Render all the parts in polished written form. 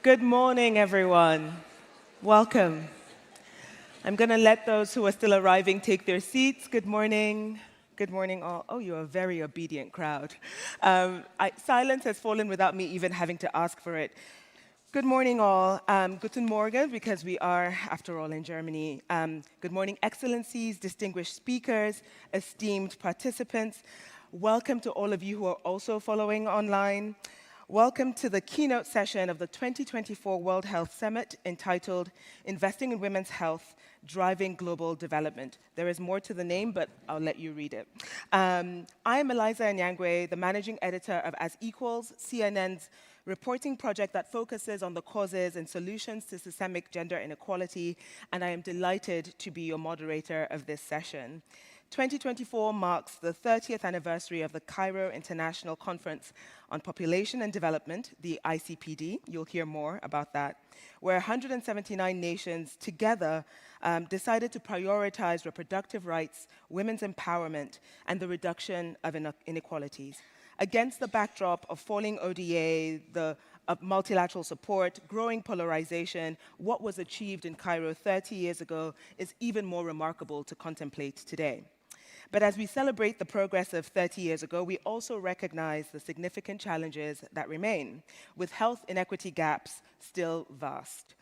Good morning, everyone. Welcome. I'm going to let those who are still arriving take their seats. Good morning. Good morning, all. Oh, you're a very obedient crowd. Silence has fallen without me even having to ask for it. Good morning, all. Guten Morgen, because we are, after all, in Germany. Good morning, Excellencies, distinguished speakers, esteemed participants. Welcome to all of you who are also following online. Welcome to the keynote session of the 2024 World Health Summit entitled Investing in Women's Health, Driving Global Development. There is more to the name, but I'll let you read it. I am Eliza Anyangwe, the managing editor of As Equals, CNN's reporting project that focuses on the causes and solutions to systemic gender inequality, and I am delighted to be your moderator of this session. 2024 marks the 30th anniversary of the Cairo International Conference on Population and Development, the ICPD. You'll hear more about that, where 179 nations together decided to prioritize reproductive rights, women's empowerment, and the reduction of inequalities. Against the backdrop of falling ODA, of multilateral support, growing polarization, what was achieved in Cairo 30 years ago is even more remarkable to contemplate today. But as we celebrate the progress of 30 years ago, we also recognize the significant challenges that remain, with health inequity gaps still vast.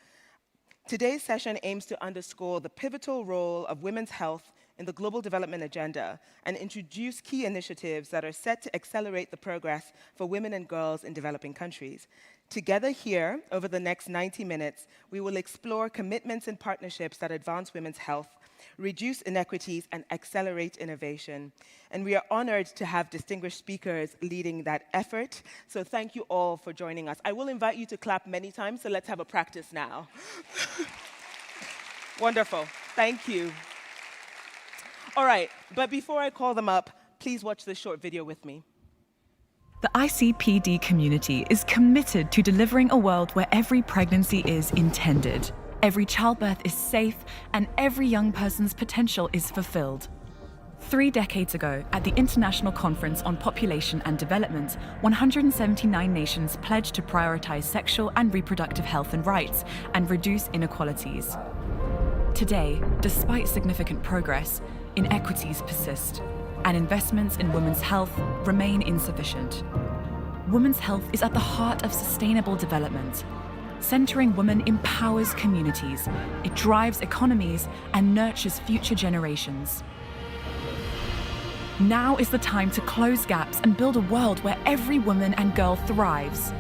Today's session aims to underscore the pivotal role of women's health in the global development agenda and introduce key initiatives that are set to accelerate the progress for women and girls in developing countries. Together here, over the next 90 minutes, we will explore commitments and partnerships that advance women's health, reduce inequities, and accelerate innovation. And we are honored to have distinguished speakers leading that effort. So thank you all for joining us. I will invite you to clap many times, so let's have a practice now. Wonderful. Thank you. All right, but before I call them up, please watch this short video with me. The ICPD community is committed to delivering a world where every pregnancy is intended, every childbirth is safe, and every young person's potential is fulfilled. 3 decades ago, at the International Conference on Population and Development, 179 nations pledged to prioritize sexual and reproductive health and rights and reduce inequalities. Today, despite significant progress, inequities persist, and investments in women's health remain insufficient. Women's health is at the heart of sustainable development. Centering women empowers communities, it drives economies, and nurtures future generations. Now is the time to close gaps and build a world where every woman and girl thrives.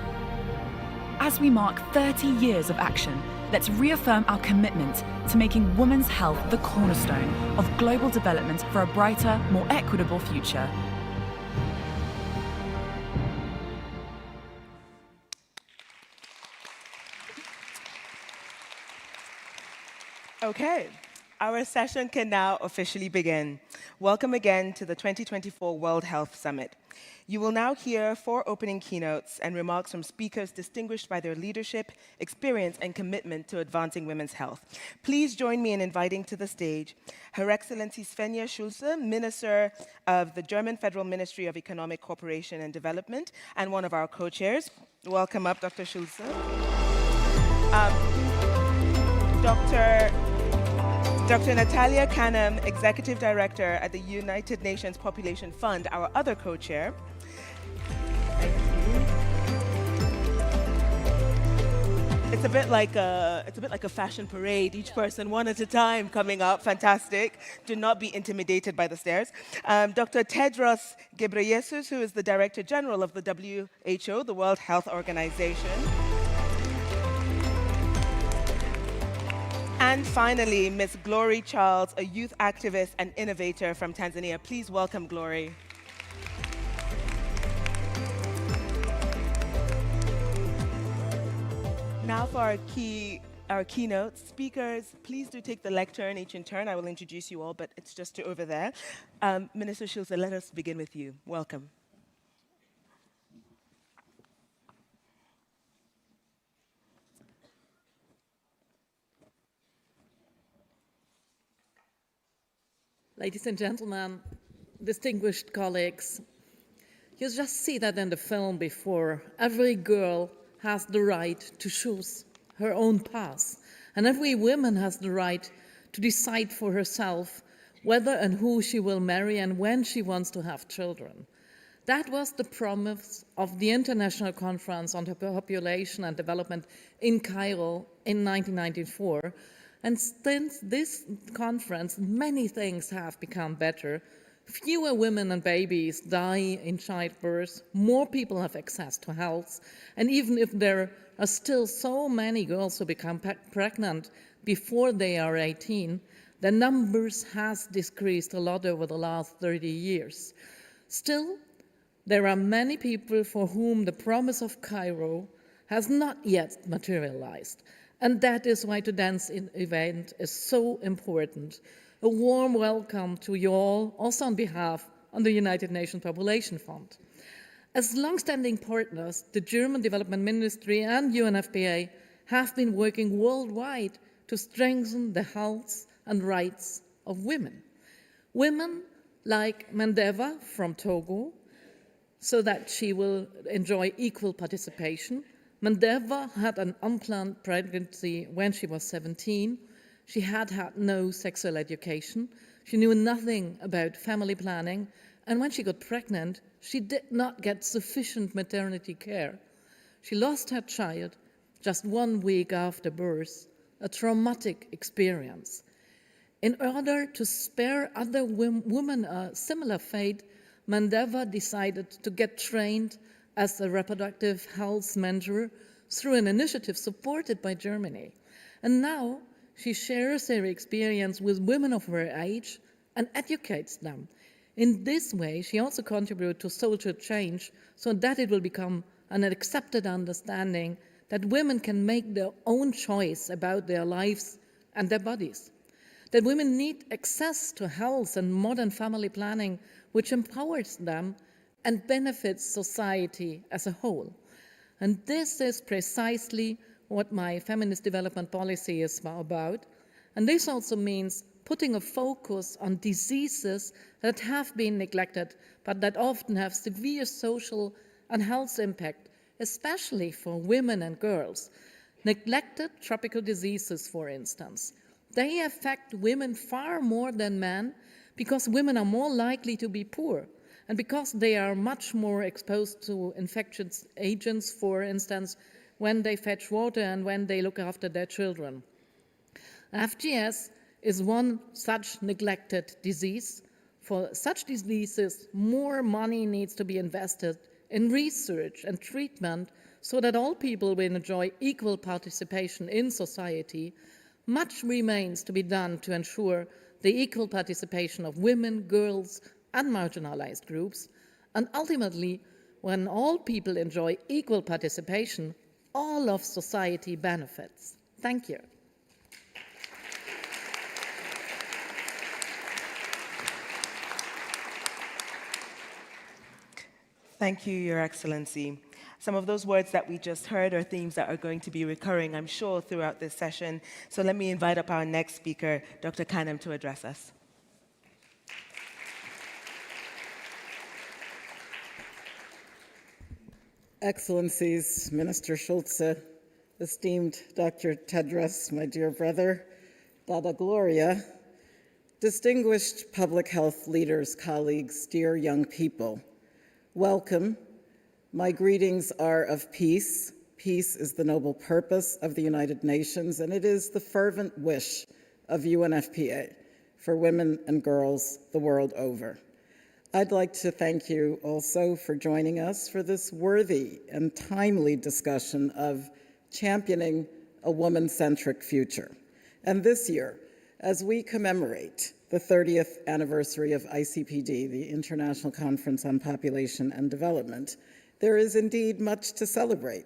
As we mark 30 years of action, let's reaffirm our commitment to making women's health the cornerstone of global development for a brighter, more equitable future. Okay, our session can now officially begin. Welcome again to the 2024 World Health Summit. You will now hear 4 opening keynotes and remarks from speakers distinguished by their leadership, experience, and commitment to advancing women's health. Please join me in inviting to the stage Her Excellency Svenja Schulze, Minister of the German Federal Ministry of Economic Cooperation and Development, and one of our co-chairs. Welcome up, Dr. Schulze. Dr. Natalia Kanem, Executive Director at the United Nations Population Fund, our other co-chair. Thank you. It's a bit like a fashion parade. Each person one at a time coming up. Fantastic. Do not be intimidated by the stairs. Dr. Tedros Ghebreyesus, who is the Director General of the WHO, the World Health Organization. And finally, Ms. Glory Charles, a youth activist and innovator from Tanzania. Please welcome Glory. Now for our keynote speakers. Please do take the lectern each in turn. I will introduce you all, but it's just to over there. Minister Schulze, let us begin with you. Welcome. Ladies and gentlemen, distinguished colleagues, you just see that in the film before. Every girl has the right to choose her own path, and every woman has the right to decide for herself whether and who she will marry and when she wants to have children. That was the promise of the International Conference on Population and Development in Cairo in 1994. And since this conference, many things have become better. Fewer women and babies die in childbirth, more people have access to health, and even if there are still so many girls who become pregnant before they are 18, the numbers has decreased a lot over the last 30 years. Still, there are many people for whom the promise of Cairo has not yet materialized, and that is why today's event is so important. A warm welcome to you all, also on behalf of the United Nations Population Fund. As long-standing partners, the German Development Ministry and UNFPA have been working worldwide to strengthen the health and rights of women. Women like Mandeva from Togo, so that she will enjoy equal participation. Mandeva had an unplanned pregnancy when she was 17. She had had no sexual education. She knew nothing about family planning. And when she got pregnant, she did not get sufficient maternity care. She lost her child just 1 week after birth, a traumatic experience. In order to spare other women a similar fate, Mandeva decided to get trained as a reproductive health mentor through an initiative supported by Germany. And now she shares her experience with women of her age and educates them. In this way, she also contributes to social change so that it will become an accepted understanding that women can make their own choice about their lives and their bodies. That women need access to health and modern family planning, which empowers them and benefits society as a whole. And this is precisely what my feminist development policy is about. And this also means putting a focus on diseases that have been neglected, but that often have severe social and health impact, especially for women and girls. Neglected tropical diseases, for instance. They affect women far more than men because women are more likely to be poor and because they are much more exposed to infectious agents, for instance, when they fetch water and when they look after their children. FGS is one such neglected disease. For such diseases, more money needs to be invested in research and treatment so that all people will enjoy equal participation in society. Much remains to be done to ensure the equal participation of women, girls, and marginalized groups. And ultimately, when all people enjoy equal participation, all of society benefits. Thank you. Thank you, Your Excellency. Some of those words that we just heard are themes that are going to be recurring, I'm sure, throughout this session. So let me invite up our next speaker, Dr. Kanem, to address us. Excellencies, Minister Schulze, esteemed Dr. Tedros, my dear brother, Dada Gloria, distinguished public health leaders, colleagues, dear young people, welcome. My greetings are of peace. Peace is the noble purpose of the United Nations, and it is the fervent wish of UNFPA for women and girls the world over. I'd like to thank you also for joining us for this worthy and timely discussion of championing a woman-centric future. And this year, as we commemorate the 30th anniversary of ICPD, the International Conference on Population and Development, there is indeed much to celebrate.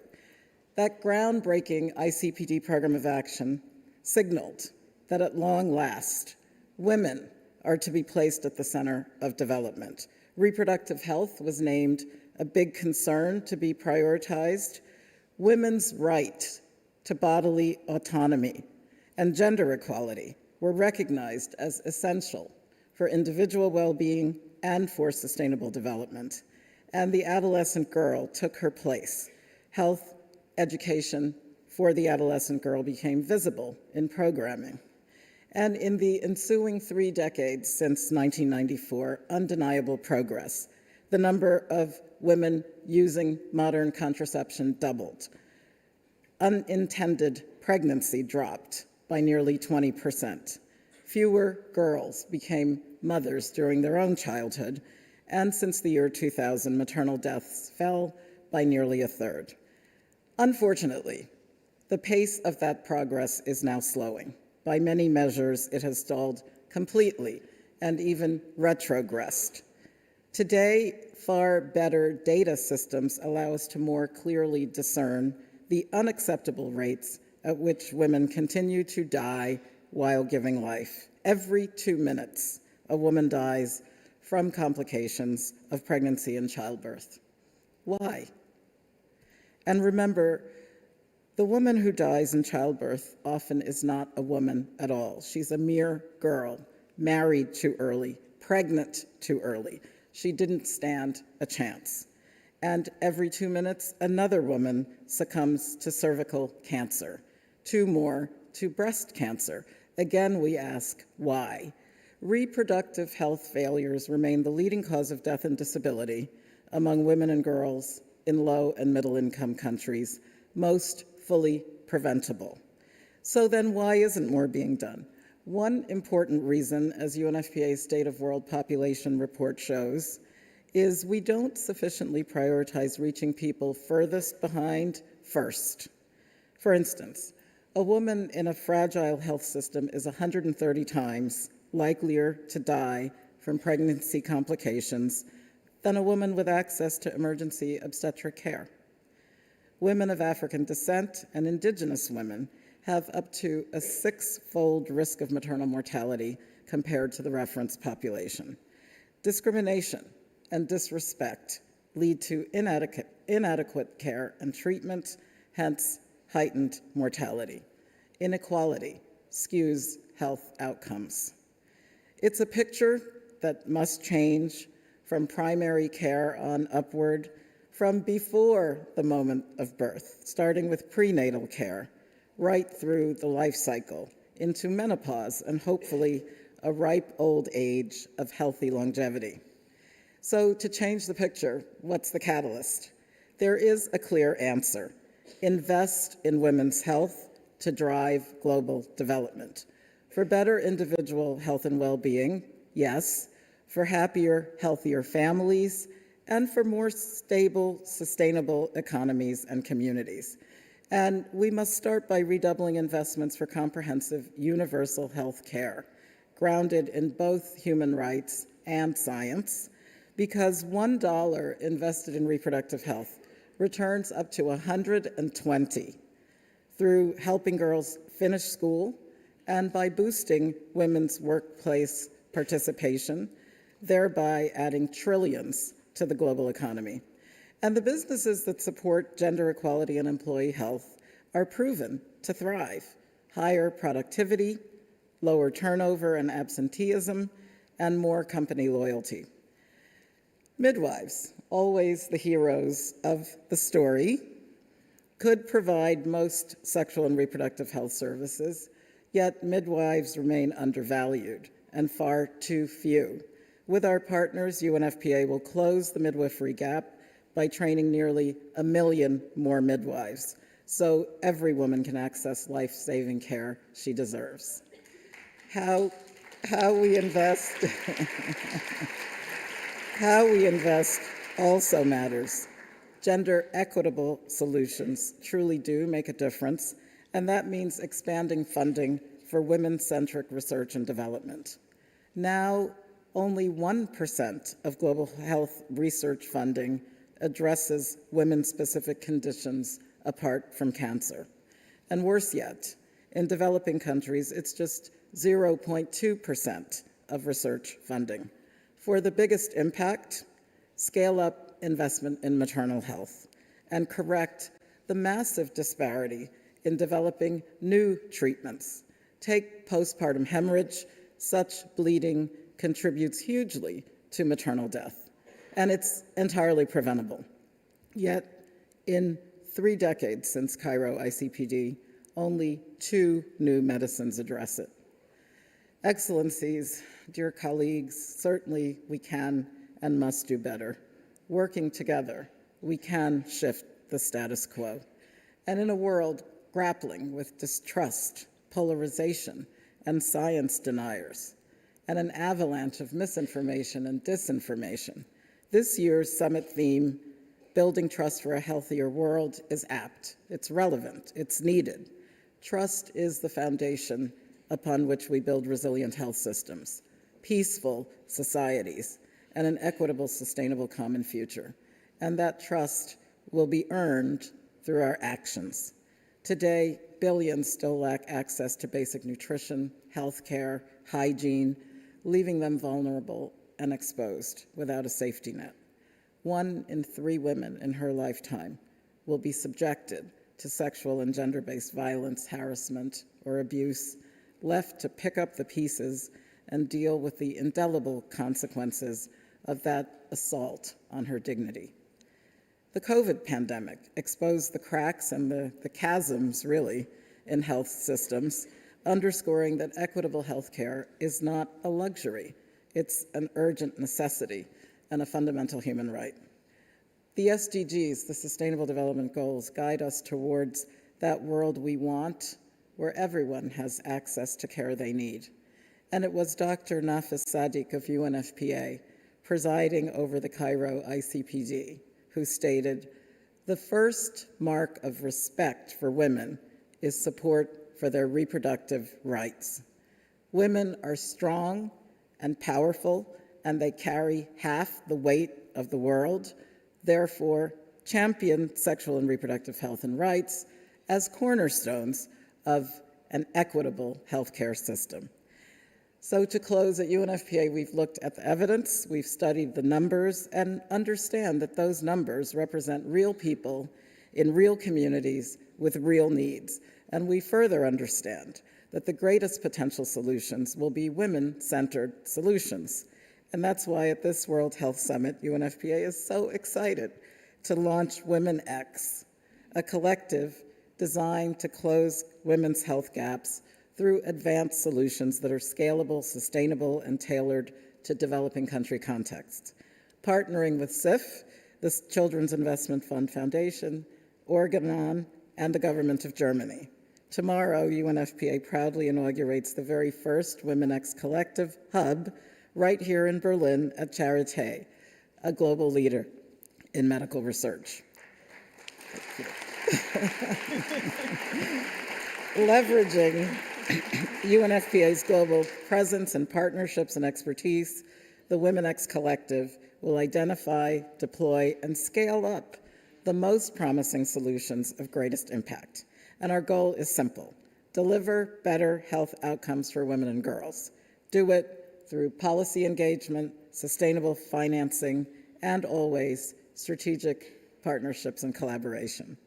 That groundbreaking ICPD program of action signaled that at long last, women are to be placed at the center of development. Reproductive health was named a big concern to be prioritized. Women's right to bodily autonomy and gender equality were recognized as essential for individual well-being and for sustainable development. And the adolescent girl took her place. Health education for the adolescent girl became visible in programming. And in the ensuing 3 decades since 1994, undeniable progress. The number of women using modern contraception doubled. Unintended pregnancy dropped by nearly 20%. Fewer girls became mothers during their own childhood, and since the year 2000, maternal deaths fell by nearly a third. Unfortunately, the pace of that progress is now slowing. By many measures, it has stalled completely and even retrogressed. Today, far better data systems allow us to more clearly discern the unacceptable rates at which women continue to die while giving life. Every 2 minutes, a woman dies from complications of pregnancy and childbirth. Why? And remember, the woman who dies in childbirth often is not a woman at all. She's a mere girl, married too early, pregnant too early. She didn't stand a chance. And every 2 minutes, another woman succumbs to cervical cancer, 2 more to breast cancer. Again, we ask, why? Reproductive health failures remain the leading cause of death and disability among women and girls in low and middle income countries, most fully preventable. So then why isn't more being done? One important reason, as UNFPA's State of World Population Report shows, is we don't sufficiently prioritize reaching people furthest behind first. For instance, a woman in a fragile health system is 130 times likelier to die from pregnancy complications than a woman with access to emergency obstetric care. Women of African descent and indigenous women have up to a 6-fold risk of maternal mortality compared to the reference population. Discrimination and disrespect lead to inadequate care and treatment, hence heightened mortality. Inequality skews health outcomes. It's a picture that must change from primary care on upward, from before the moment of birth, starting with prenatal care, right through the life cycle, into menopause, and hopefully a ripe old age of healthy longevity. So to change the picture, what's the catalyst? There is a clear answer. Invest in women's health to drive global development. For better individual health and well-being, yes. For happier, healthier families, and for more stable, sustainable economies and communities. And we must start by redoubling investments for comprehensive universal health care, grounded in both human rights and science, because $1 invested in reproductive health returns up to 120 through helping girls finish school and by boosting women's workplace participation, thereby adding trillions to the global economy. And the businesses that support gender equality and employee health are proven to thrive. Higher productivity, lower turnover and absenteeism, and more company loyalty. Midwives, always the heroes of the story, could provide most sexual and reproductive health services, yet midwives remain undervalued and far too few. With our partners, UNFPA will close the midwifery gap by training nearly 1 million more midwives, so every woman can access life-saving care she deserves. How we invest how we invest also matters. Gender equitable solutions truly do make a difference, and that means expanding funding for women-centric research and development. Now, only 1% of global health research funding addresses women-specific conditions apart from cancer. And worse yet, in developing countries, it's just 0.2% of research funding. For the biggest impact, scale up investment in maternal health and correct the massive disparity in developing new treatments. Take postpartum hemorrhage. Such bleeding contributes hugely to maternal death, and it's entirely preventable. Yet, in 3 decades since Cairo ICPD, only 2 new medicines address it. Excellencies, dear colleagues, certainly we can and must do better. Working together, we can shift the status quo. And in a world grappling with distrust, polarization, and science deniers, and an avalanche of misinformation and disinformation, this year's summit theme, Building Trust for a Healthier World, is apt. It's relevant. It's needed. Trust is the foundation upon which we build resilient health systems, peaceful societies, and an equitable, sustainable common future. And that trust will be earned through our actions. Today, billions still lack access to basic nutrition, health care, hygiene, leaving them vulnerable and exposed without a safety net. 1 in 3 women in her lifetime will be subjected to sexual and gender-based violence, harassment, or abuse, left to pick up the pieces and deal with the indelible consequences of that assault on her dignity. The COVID pandemic exposed the cracks and the chasms, really, in health systems, underscoring that equitable health care is not a luxury. It's an urgent necessity and a fundamental human right. The SDGs, the Sustainable Development Goals, guide us towards that world we want, where everyone has access to care they need. And it was Dr. Nafis Sadiq of UNFPA, presiding over the Cairo ICPD, who stated, "The first mark of respect for women is support for their reproductive rights. Women are strong and powerful, and they carry half the weight of the world. Therefore, champion sexual and reproductive health and rights as cornerstones of an equitable healthcare system." So to close, at UNFPA, we've looked at the evidence, we've studied the numbers, and understand that those numbers represent real people in real communities with real needs. And we further understand that the greatest potential solutions will be women-centered solutions. And that's why at this World Health Summit, UNFPA is so excited to launch WomenX, a collective designed to close women's health gaps through advanced solutions that are scalable, sustainable, and tailored to developing country contexts. Partnering with CIF, the Children's Investment Fund Foundation, Organon, and the government of Germany. Tomorrow, UNFPA proudly inaugurates the very first WomenX Collective Hub right here in Berlin at Charité, a global leader in medical research. Leveraging UNFPA's global presence and partnerships and expertise, the WomenX Collective will identify, deploy, and scale up the most promising solutions of greatest impact. And our goal is simple: deliver better health outcomes for women and girls. Do it through policy engagement, sustainable financing, and always strategic partnerships and collaboration.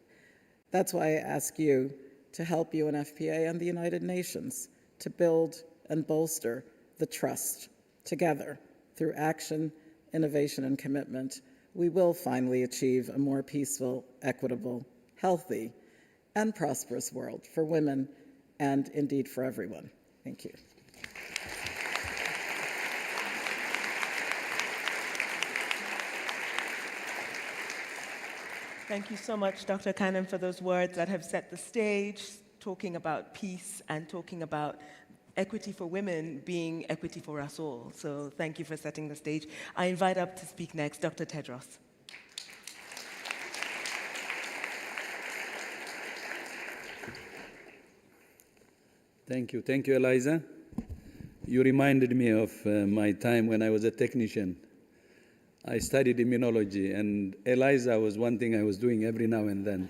That's why I ask you to help UNFPA and the United Nations to build and bolster the trust. Together, through action, innovation, and commitment, we will finally achieve a more peaceful, equitable, healthy, and prosperous world for women and indeed for everyone. Thank you. Thank you so much, Dr. Cannon, for those words that have set the stage, talking about peace and talking about equity for women being equity for us all. So thank you for setting the stage. I invite up to speak next Dr. Tedros. Thank you. Thank you, Eliza. You reminded me of my time when I was a technician. I studied immunology, and ELISA was one thing I was doing every now and then.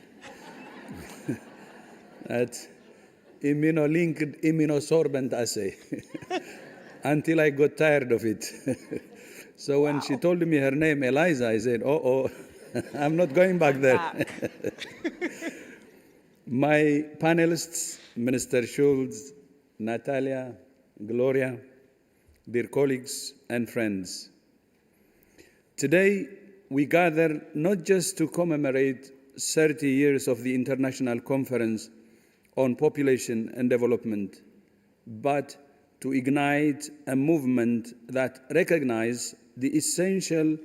That's immunolinked immunosorbent assay, until I got tired of it. So when she told me her name, ELISA, I said, oh, I'm not going back there. My panelists, Minister Schultz, Natalia, Gloria, dear colleagues and friends, today we gather not just to commemorate 30 years of the International Conference on Population and Development, but to ignite a movement that recognizes the essential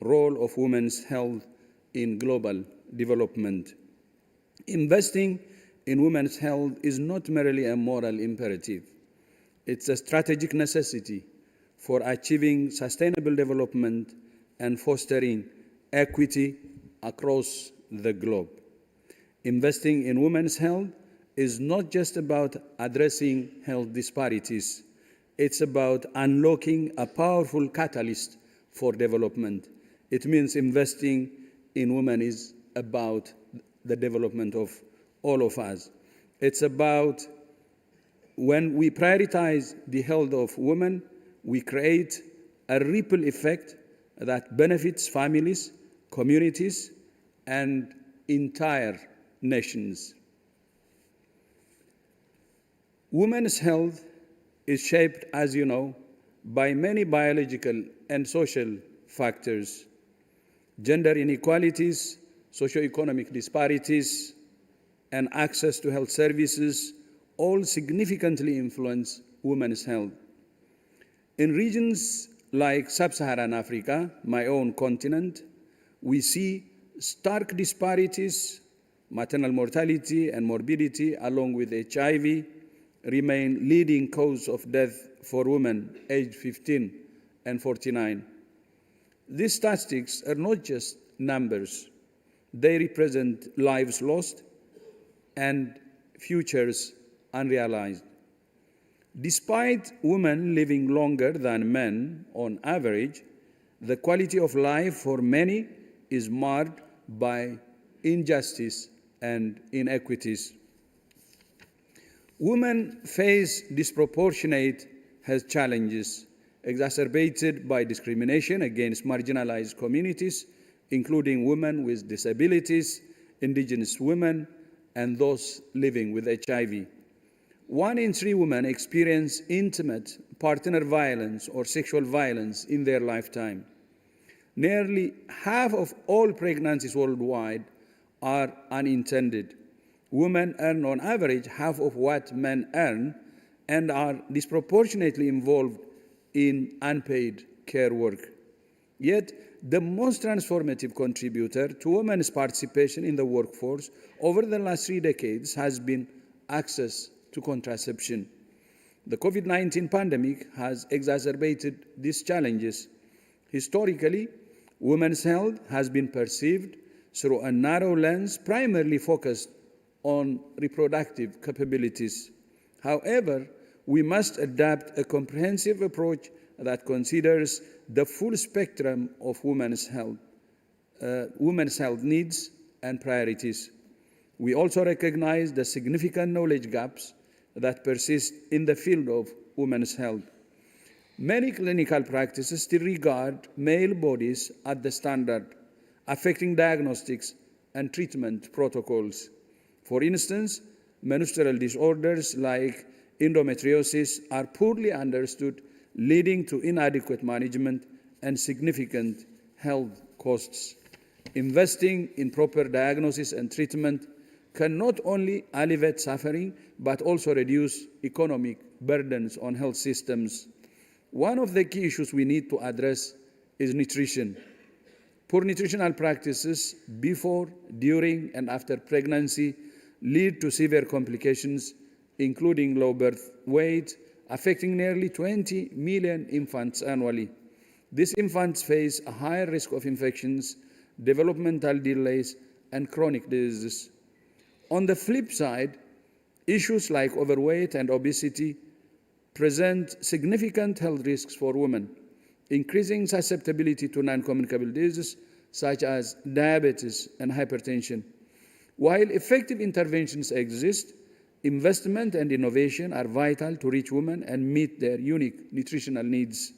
role of women's health in global development. Investing in women's health is not merely a moral imperative. It's a strategic necessity for achieving sustainable development and fostering equity across the globe. Investing in women's health is not just about addressing health disparities. It's about unlocking a powerful catalyst for development. It means investing in women is about the development of all of us. It's about when we prioritize the health of women, we create a ripple effect that benefits families, communities, and entire nations. Women's health is shaped, as you know, by many biological and social factors. Gender inequalities, socioeconomic disparities, and access to health services all significantly influence women's health. In regions like sub-Saharan Africa, my own continent, we see stark disparities. Maternal mortality and morbidity, along with HIV, remain leading cause of death for women aged 15 and 49. These statistics are not just numbers. They represent lives lost and futures unrealized. Despite women living longer than men on average, the quality of life for many is marred by injustice and inequities. Women face disproportionate health challenges exacerbated by discrimination against marginalized communities, including women with disabilities, indigenous women, and those living with HIV. 1 in 3 women experience intimate partner violence or sexual violence in their lifetime. Nearly half of all pregnancies worldwide are unintended. Women earn on average half of what men earn and are disproportionately involved in unpaid care work. Yet, the most transformative contributor to women's participation in the workforce over the last 3 decades has been access to contraception. The COVID-19 pandemic has exacerbated these challenges. Historically, women's health has been perceived through a narrow lens primarily focused on reproductive capabilities. However, we must adopt a comprehensive approach that considers the full spectrum of women's health needs and priorities. We also recognize the significant knowledge gaps that persist in the field of women's health. Many clinical practices still regard male bodies as the standard, affecting diagnostics and treatment protocols. For instance, menstrual disorders like endometriosis are poorly understood, leading to inadequate management and significant health costs. Investing in proper diagnosis and treatment can not only alleviate suffering, but also reduce economic burdens on health systems. One of the key issues we need to address is nutrition. Poor nutritional practices before, during, and after pregnancy lead to severe complications, including low birth weight, affecting nearly 20 million infants annually. These infants face a higher risk of infections, developmental delays, and chronic diseases. On the flip side, issues like overweight and obesity present significant health risks for women, increasing susceptibility to non-communicable diseases such as diabetes and hypertension. While effective interventions exist, investment and innovation are vital to reach women and meet their unique nutritional needs.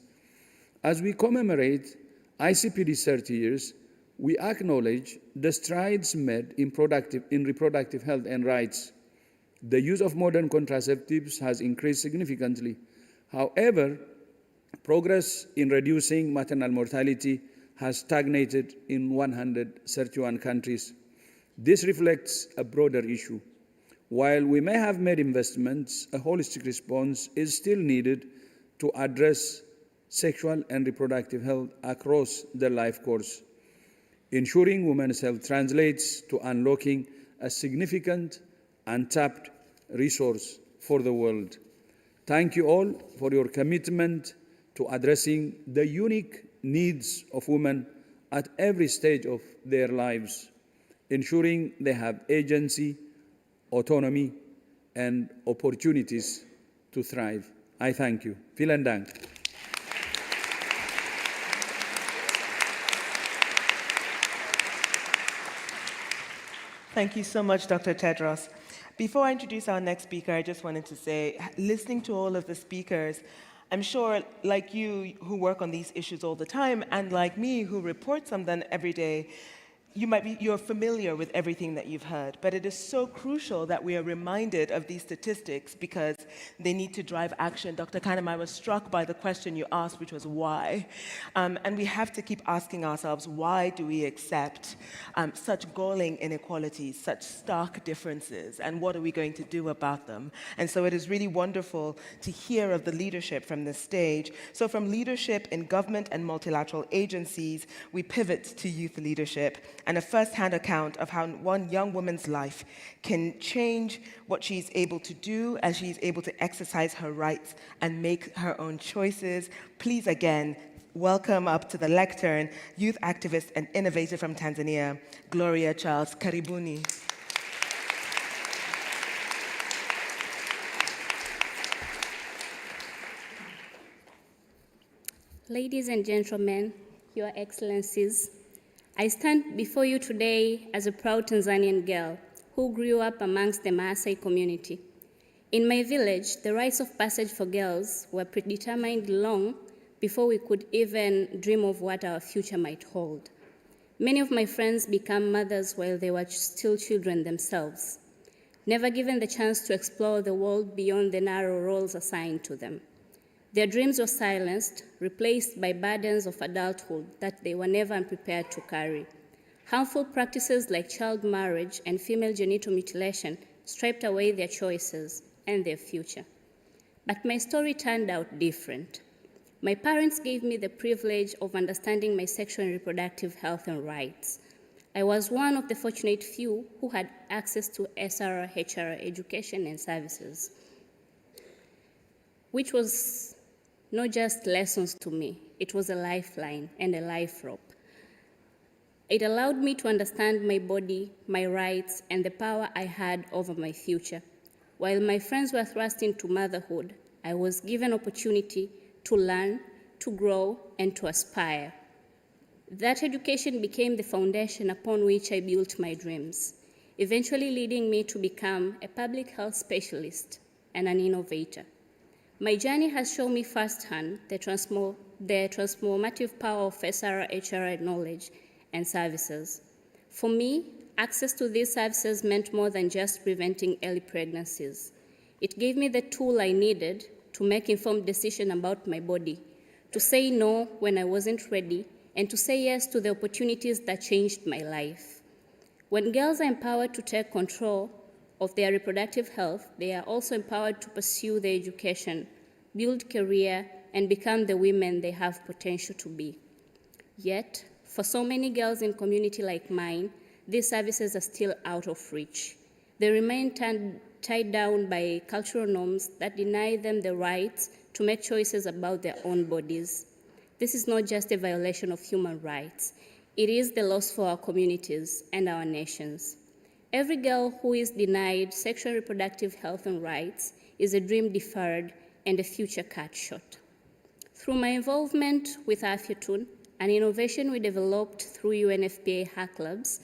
As we commemorate ICPD's 30 years, we acknowledge the strides made in reproductive health and rights. The use of modern contraceptives has increased significantly. However, progress in reducing maternal mortality has stagnated in 131 countries. This reflects a broader issue. While we may have made investments, a holistic response is still needed to address sexual and reproductive health across the life course. Ensuring women's health translates to unlocking a significant untapped resource for the world. Thank you all for your commitment to addressing the unique needs of women at every stage of their lives, ensuring they have agency, autonomy, and opportunities to thrive. I thank you. Vielen Dank. Thank you so much, Dr. Tedros. Before I introduce our next speaker, I just wanted to say, listening to all of the speakers, I'm sure, like you who work on these issues all the time, and like me who reports on them every day, you're familiar with everything that you've heard, but it is so crucial that we are reminded of these statistics because they need to drive action. Dr. Kahneman, I was struck by the question you asked, which was why? And we have to keep asking ourselves, why do we accept such galling inequalities, such stark differences, and what are we going to do about them? And so it is really wonderful to hear of the leadership from this stage. So from leadership in government and multilateral agencies, we pivot to youth leadership, and a first-hand account of how one young woman's life can change what she's able to do as she's able to exercise her rights and make her own choices. Please again, welcome up to the lectern, youth activist and innovator from Tanzania, Gloria Charles. Karibuni. Ladies and gentlemen, Your Excellencies, I stand before you today as a proud Tanzanian girl who grew up amongst the Maasai community. In my village, the rites of passage for girls were predetermined long before we could even dream of what our future might hold. Many of my friends became mothers while they were still children themselves, never given the chance to explore the world beyond the narrow roles assigned to them. Their dreams were silenced, replaced by burdens of adulthood that they were never unprepared to carry. Harmful practices like child marriage and female genital mutilation stripped away their choices and their future. But my story turned out different. My parents gave me the privilege of understanding my sexual and reproductive health and rights. I was one of the fortunate few who had access to SRHR education and services, which was not just lessons to me, it was a lifeline and a life rope. It allowed me to understand my body, my rights, and the power I had over my future. While my friends were thrust into motherhood, I was given opportunity to learn, to grow, and to aspire. That education became the foundation upon which I built my dreams, eventually leading me to become a public health specialist and an innovator. My journey has shown me firsthand the transformative power of SRHR knowledge and services. For me, access to these services meant more than just preventing early pregnancies. It gave me the tool I needed to make informed decisions about my body, to say no when I wasn't ready, and to say yes to the opportunities that changed my life. When girls are empowered to take control of their reproductive health, they are also empowered to pursue their education, build career, and become the women they have potential to be. Yet, for so many girls in communities like mine, these services are still out of reach. They remain tied down by cultural norms that deny them the rights to make choices about their own bodies. This is not just a violation of human rights. It is the loss for our communities and our nations. Every girl who is denied sexual and reproductive health and rights is a dream deferred and a future cut short. Through my involvement with Afyatun, an innovation we developed through UNFPA Hack Labs,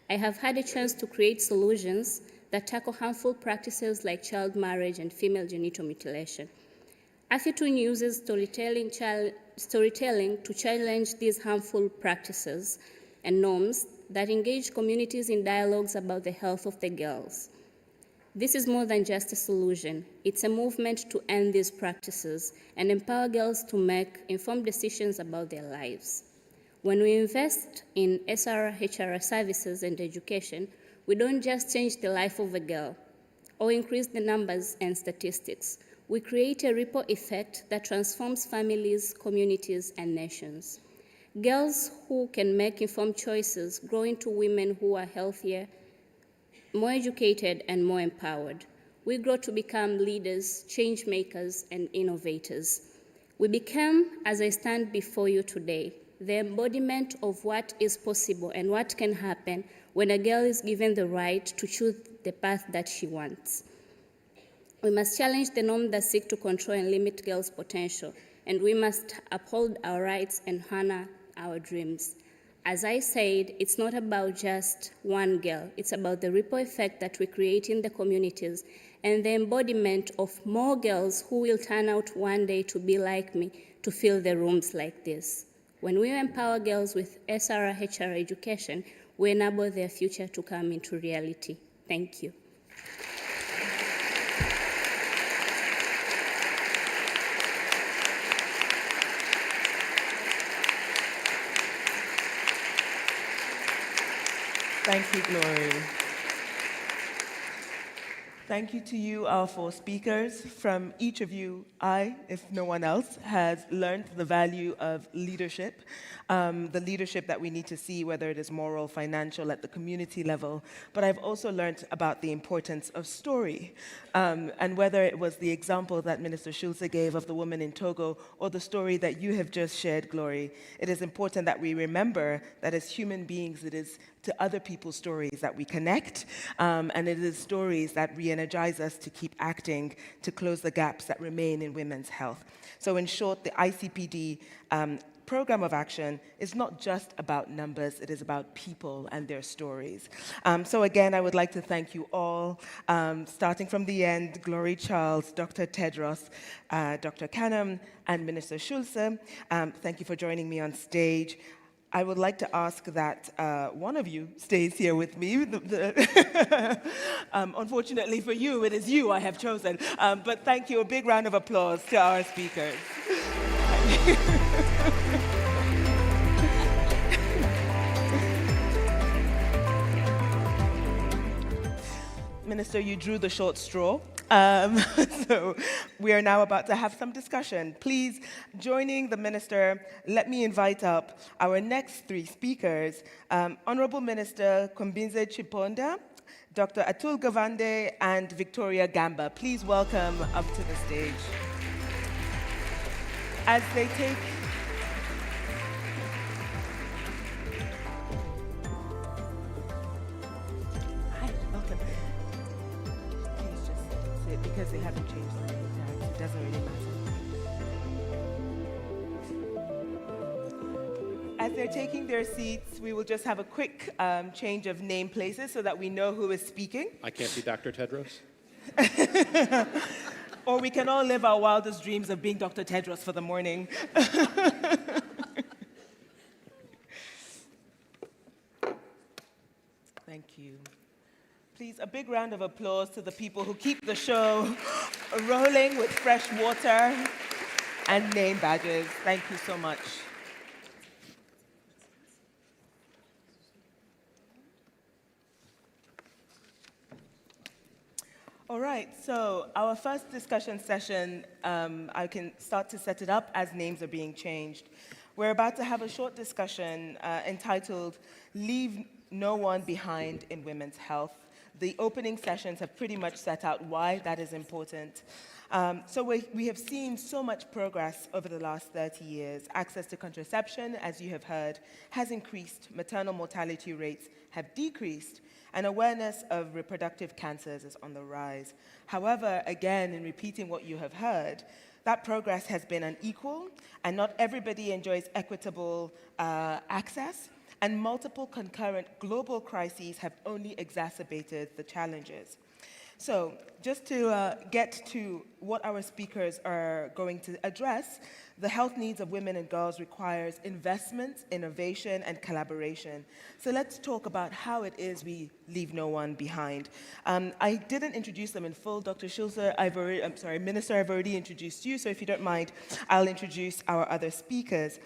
I have had a chance to create solutions that tackle harmful practices like child marriage and female genital mutilation. Afyatun uses storytelling to challenge these harmful practices and norms that engage communities in dialogues about the health of the girls. This is more than just a solution. It's a movement to end these practices and empower girls to make informed decisions about their lives. When we invest in SRHR services and education, We don't just change the life of a girl or increase the numbers and statistics. We create a ripple effect that transforms families, communities, and nations. Girls who can make informed choices grow into women who are healthier, more educated, and more empowered. We grow to become leaders, change makers, and innovators. We become, as I stand before you today, the embodiment of what is possible and what can happen when a girl is given the right to choose the path that she wants. We must challenge the norms that seek to control and limit girls' potential, and we must uphold our rights and honor our dreams. As I said, it's not about just one girl. It's about the ripple effect that we create in the communities and the embodiment of more girls who will turn out one day to be like me, to fill the rooms like this. When we empower girls with SRHR education, we enable their future to come into reality. Thank you. Thank you, Glory. Thank you to you, our four speakers. From each of you, I, if no one else, has learned the value of leadership, the leadership that we need to see, whether it is moral, financial, at the community level. But I've also learned about the importance of story, and whether it was the example that Minister Schulze gave of the woman in Togo, or the story that you have just shared, Glory, it is important that we remember that as human beings, it is to other people's stories that we connect, and it is stories that re-energize us to keep acting to close the gaps that remain in women's health. So in short, the ICPD program of action is not just about numbers, it is about people and their stories. So again, I would like to thank you all, starting from the end, Glory Charles, Dr. Tedros, Dr. Canham, and Minister Schulze. Thank you for joining me on stage. I would like to ask that one of you stays here with me. Unfortunately for you, it is you I have chosen. But thank you. A big round of applause to our speakers. Minister, you drew the short straw. So we are now about to have some discussion. Please, joining the minister, let me invite up our next three speakers, Honorable Minister Kombinze Chiponda, Dr. Atul Gawande, and Victoria Gamba. Please welcome up to the stage. As they take... Hi, welcome. Please just sit, because they haven't changed the name tags. It doesn't really matter. As they're taking their seats, we will just have a quick change of name places so that we know who is speaking. I can't be Dr. Tedros. Or we can all live our wildest dreams of being Dr. Tedros for the morning. Thank you. Please, a big round of applause to the people who keep the show rolling with fresh water and name badges. Thank you so much. All right, so our first discussion session, I can start to set it up as names are being changed. We're about to have a short discussion entitled Leave No One Behind in Women's Health. The opening sessions have pretty much set out why that is important. So we have seen so much progress over the last 30 years. Access to contraception, as you have heard, has increased. Maternal mortality rates have decreased. And awareness of reproductive cancers is on the rise. However, again, in repeating what you have heard, that progress has been unequal, and not everybody enjoys equitable access, and multiple concurrent global crises have only exacerbated the challenges. So just to get to what our speakers are going to address, the health needs of women and girls requires investment, innovation, and collaboration. So let's talk about how it is we leave no one behind. I didn't introduce them in full. Dr. Schulze, Minister, I've already introduced you, so if you don't mind, I'll introduce our other speakers.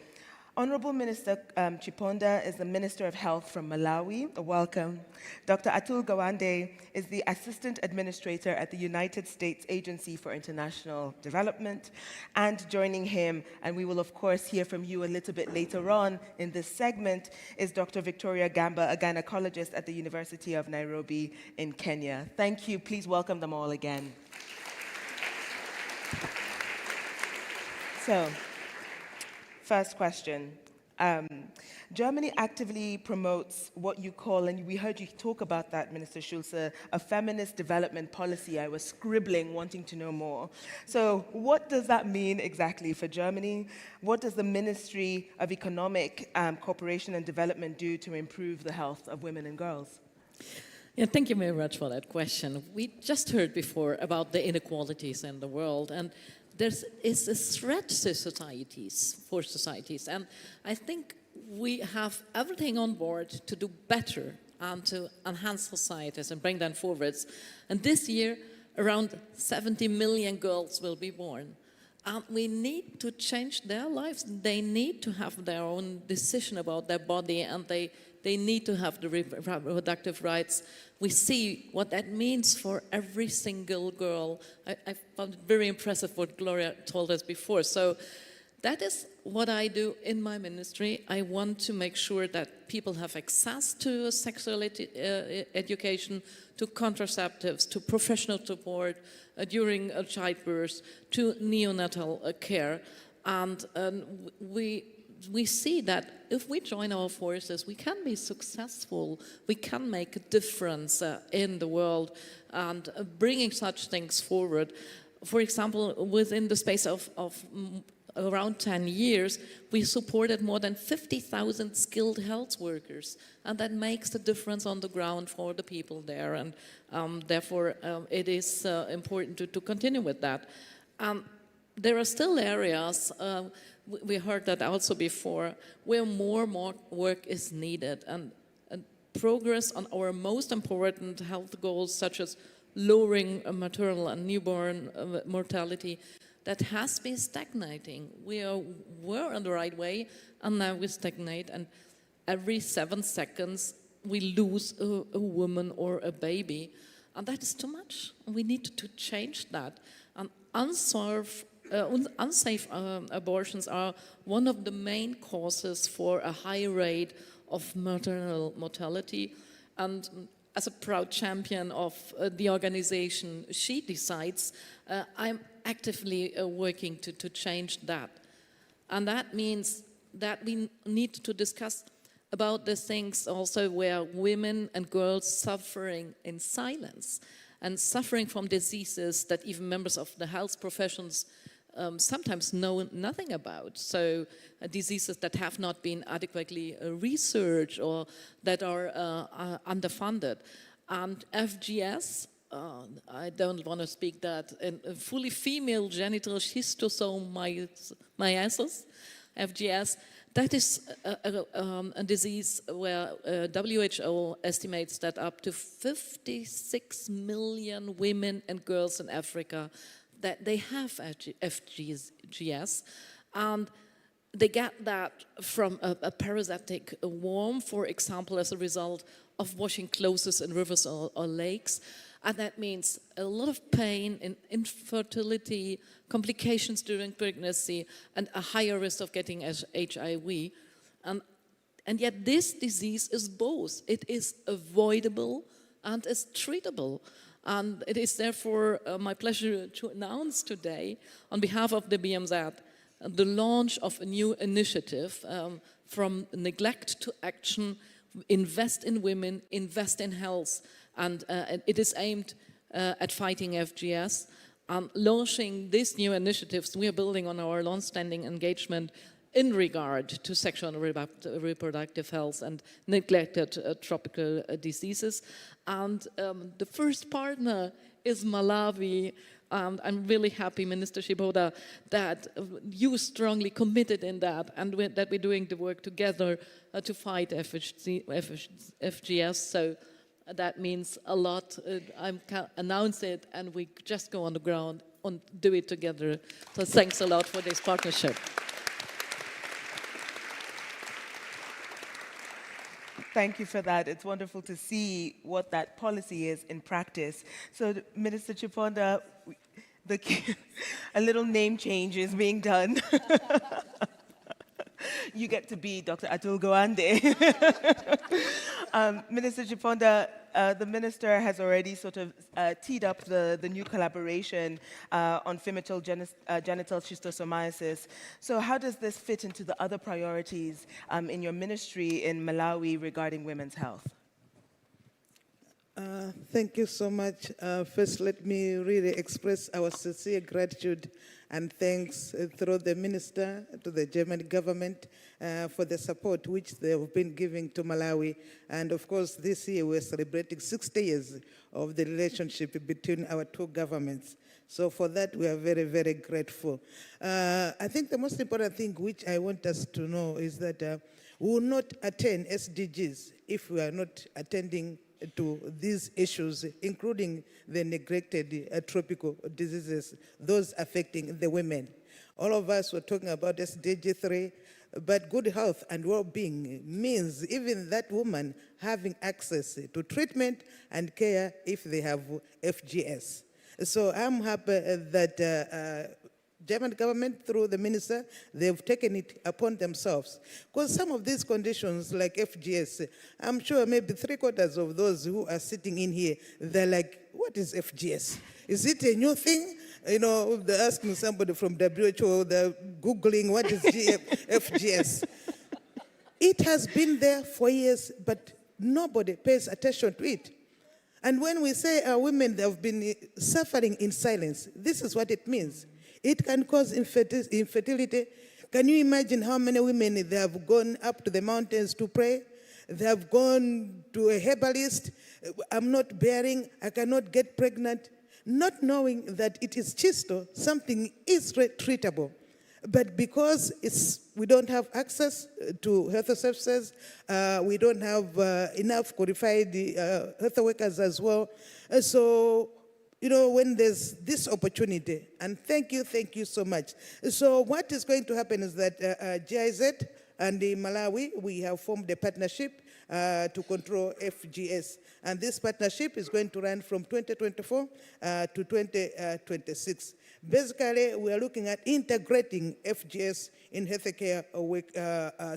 Honorable Minister Chiponda is the Minister of Health from Malawi. Welcome. Dr. Atul Gawande is the Assistant Administrator at the United States Agency for International Development. And joining him, and we will of course hear from you a little bit later on in this segment, is Dr. Victoria Gamba, a gynecologist at the University of Nairobi in Kenya. Thank you. Please welcome them all again. So, first question. Germany actively promotes what you call, and we heard you talk about that, Minister Schulze, a feminist development policy. I was scribbling, wanting to know more. So what does that mean exactly for Germany? What does the Ministry of Economic Cooperation and Development do to improve the health of women and girls? Yeah, thank you very much for that question. We just heard before about the inequalities in the world, and there is a threat to societies, and I think we have everything on board to do better and to enhance societies and bring them forwards. And this year, around 70 million girls will be born. And we need to change their lives. They need to have their own decision about their body, and they need to have the reproductive rights. We see what that means for every single girl. I found it very impressive what Gloria told us before. So that is what I do in my ministry. I want to make sure that people have access to sexual education, to contraceptives, to professional support during childbirth, to neonatal care. And we see that if we join our forces, we can be successful, we can make a difference in the world and bringing such things forward. For example, within the space of around 10 years, we supported more than 50,000 skilled health workers, and that makes a difference on the ground for the people there, and therefore it is important to continue with that. There are still areas, we heard that also before, where more work is needed, and progress on our most important health goals, such as lowering maternal and newborn mortality, that has been stagnating. We're on the right way, and now we stagnate, and every 7 seconds we lose a woman or a baby, and that is too much. We need to change that. And unsafe abortions are one of the main causes for a high rate of maternal mortality. And as a proud champion of the organization She Decides, I'm actively working to change that. And that means that we need to discuss about the things also where women and girls suffering in silence and suffering from diseases that even members of the health professions sometimes know nothing about. So diseases that have not been adequately researched or that are underfunded. And FGS, I don't want to speak that, in fully female genital schistosomiasis, FGS, that is a disease where WHO estimates that up to 56 million women and girls in Africa that they have FGS, and they get that from a parasitic worm, for example, as a result of washing clothes in rivers or lakes. And that means a lot of pain, infertility, complications during pregnancy, and a higher risk of getting HIV. And yet this disease is both. It is avoidable and is treatable. And it is therefore my pleasure to announce today, on behalf of the BMZ, the launch of a new initiative, From Neglect to Action, Invest in Women, Invest in Health. And it is aimed at fighting FGS. Launching these new initiatives, we are building on our long-standing engagement in regard to sexual and reproductive health and neglected tropical diseases. And the first partner is Malawi. I'm really happy, Minister Shiboda, that you strongly committed in that, and that we're doing the work together to fight FGS. So that means a lot. I can announce it, and we just go on the ground and do it together. So thanks a lot for this partnership. Thank you for that. It's wonderful to see what that policy is in practice. So, Minister Chiponda, a little name change is being done. You get to be Dr. Atul Gawande. Minister Chiponda, the minister has already sort of teed up the new collaboration on female genital schistosomiasis. So how does this fit into the other priorities in your ministry in Malawi regarding women's health? Thank you so much. First, let me really express our sincere gratitude and thanks through the minister to the German government for the support which they have been giving to Malawi. And of course, this year we're celebrating 60 years of the relationship between our two governments. So for that, we are very, very grateful. I think the most important thing which I want us to know is that we will not attain SDGs if we are not attending to these issues, including the neglected tropical diseases, those affecting the women. All of us were talking about SDG 3, but good health and well-being means even that woman having access to treatment and care if they have FGS. So I'm happy that German government, through the minister, they've taken it upon themselves. Because some of these conditions, like FGS, I'm sure maybe 3/4 of those who are sitting in here, they're like, what is FGS? Is it a new thing? You know, they're asking somebody from WHO, they're Googling, what is FGS? It has been there for years, but nobody pays attention to it. And when we say our women have been suffering in silence, this is what it means. It can cause infertility. Can you imagine how many women they have gone up to the mountains to pray? They have gone to a herbalist. I'm not bearing, I cannot get pregnant. Not knowing that it is chisto, something is treatable. But because we don't have access to health services, we don't have enough qualified health workers as well. So, you know, when there's this opportunity, and thank you so much. So what is going to happen is that GIZ and in Malawi, we have formed a partnership to control FGS. And this partnership is going to run from 2024 to 2026. Basically, we are looking at integrating FGS in healthcare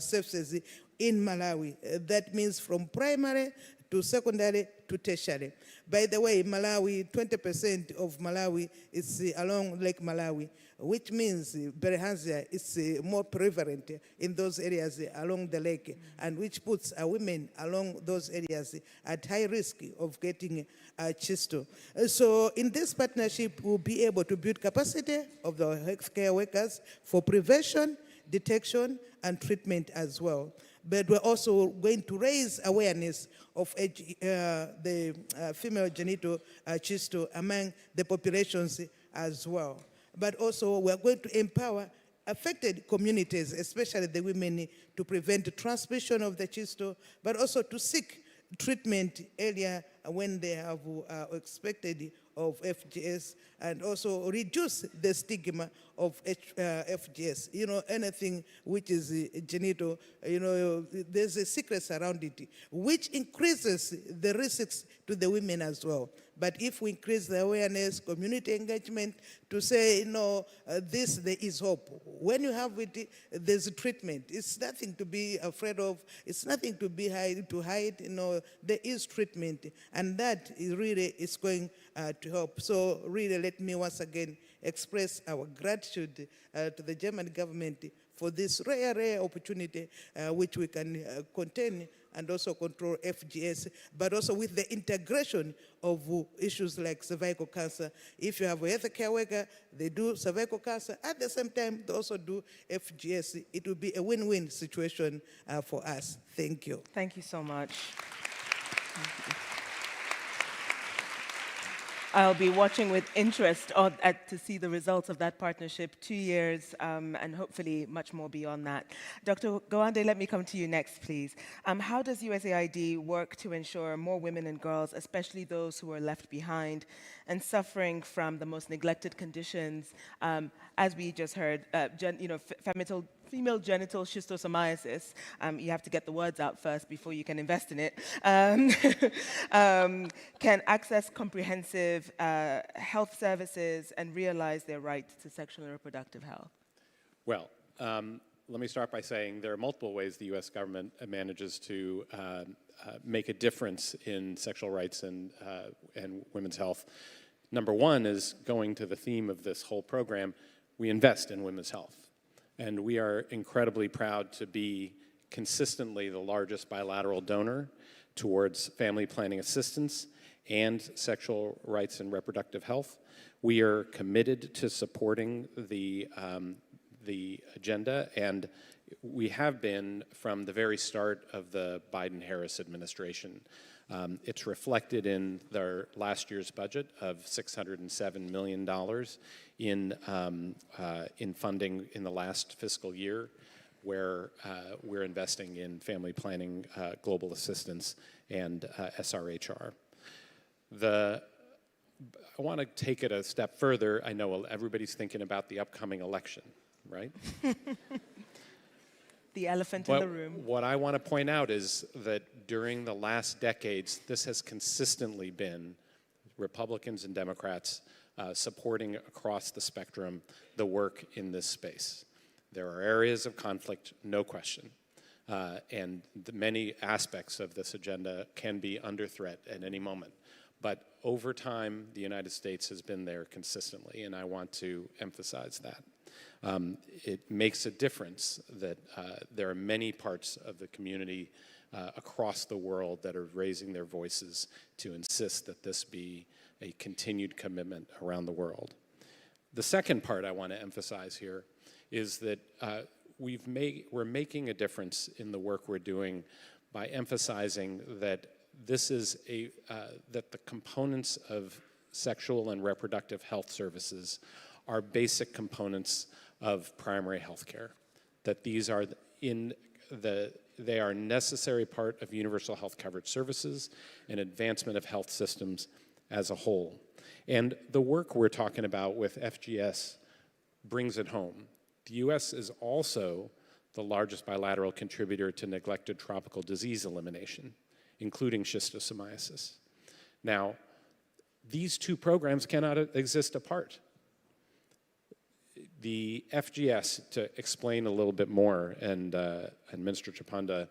services in Malawi. That means from primary to secondary to tertiary. By the way, Malawi, 20% of Malawi is along Lake Malawi, which means bilharzia is more prevalent in those areas along the lake, and which puts women along those areas at high risk of getting chisto. So in this partnership, we'll be able to build capacity of the healthcare workers for prevention, detection, and treatment as well. But we're also going to raise awareness of the female genital chisto among the populations as well. But also we're going to empower affected communities, especially the women, to prevent the transmission of the chisto, but also to seek treatment earlier when they have expected of FGS, and also reduce the stigma of FGS. You know, anything which is genital, you know, there's a secret around it, which increases the risks to the women as well. But if we increase the awareness, community engagement, to say, you know, there is hope. When you have it, there's a treatment. It's nothing to be afraid of. It's nothing to be hide. You know, there is treatment, and that is really is going to help. So really, let me once again express our gratitude to the German government for this rare opportunity which we can contain and also control FGS, but also with the integration of issues like cervical cancer. If you have a healthcare worker, they do cervical cancer. At the same time, they also do FGS. It will be a win-win situation for us. Thank you. Thank you so much. I'll be watching with interest to see the results of that partnership, 2 years, and hopefully much more beyond that. Dr. Gawande, let me come to you next, please. How does USAID work to ensure more women and girls, especially those who are left behind and suffering from the most neglected conditions, as we just heard, female genital schistosomiasis, you have to get the words out first before you can invest in it, can access comprehensive health services and realize their right to sexual and reproductive health? Well, let me start by saying there are multiple ways the U.S. government manages to make a difference in sexual rights and women's health. Number one is going to the theme of this whole program. We invest in women's health. And we are incredibly proud to be consistently the largest bilateral donor towards family planning assistance and sexual rights and reproductive health. We are committed to supporting the agenda, and we have been from the very start of the Biden-Harris administration. It's reflected in their last year's budget of $607 million in funding in the last fiscal year, where we're investing in family planning, global assistance, and SRHR. I want to take it a step further. I know everybody's thinking about the upcoming election, right? The elephant in the room. What I want to point out is that during the last decades, this has consistently been Republicans and Democrats supporting across the spectrum the work in this space. There are areas of conflict, no question, and many aspects of this agenda can be under threat at any moment. But over time, the United States has been there consistently, and I want to emphasize that. It makes a difference that there are many parts of the community across the world that are raising their voices to insist that this be a continued commitment around the world. The second part I want to emphasize here is that we're making a difference in the work we're doing by emphasizing that this is that the components of sexual and reproductive health services are basic components of primary health care, that these are they are a necessary part of universal health coverage services and advancement of health systems as a whole. And the work we're talking about with FGS brings it home. The U.S. is also the largest bilateral contributor to neglected tropical disease elimination, including schistosomiasis. Now, these two programs cannot exist apart. The FGS, to explain a little bit more, and Minister Chapanda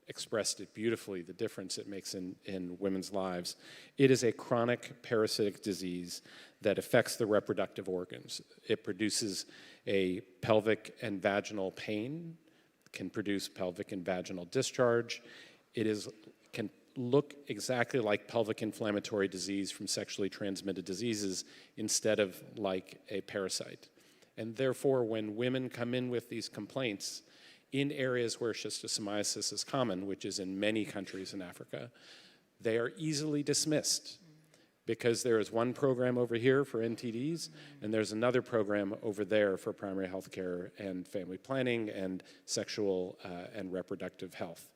expressed it beautifully, the difference it makes in women's lives. It is a chronic parasitic disease that affects the reproductive organs. It produces a pelvic and vaginal pain, can produce pelvic and vaginal discharge. It can look exactly like pelvic inflammatory disease from sexually transmitted diseases instead of like a parasite. And therefore, when women come in with these complaints in areas where schistosomiasis is common, which is in many countries in Africa, they are easily dismissed because there is one program over here for NTDs, and there's another program over there for primary health care and family planning and sexual and reproductive health.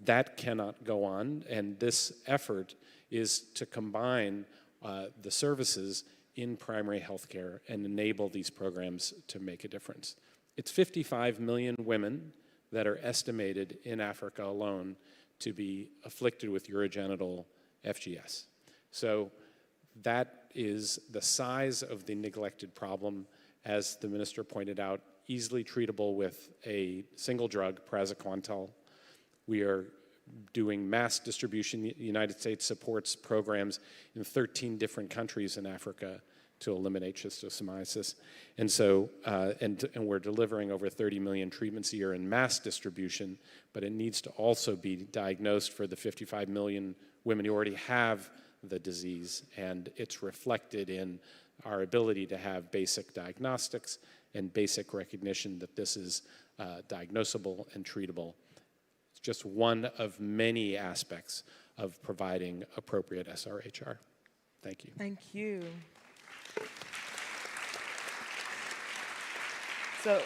That cannot go on, and this effort is to combine the services in primary health care and enable these programs to make a difference. It's 55 million women that are estimated in Africa alone to be afflicted with urogenital FGS. So that is the size of the neglected problem, as the minister pointed out, easily treatable with a single drug, praziquantel. We are doing mass distribution. The United States supports programs in 13 different countries in Africa to eliminate schistosomiasis. And so, and we're delivering over 30 million treatments a year in mass distribution, but it needs to also be diagnosed for the 55 million women who already have the disease, and it's reflected in our ability to have basic diagnostics and basic recognition that this is diagnosable and treatable. It's just one of many aspects of providing appropriate SRHR. Thank you. Thank you. So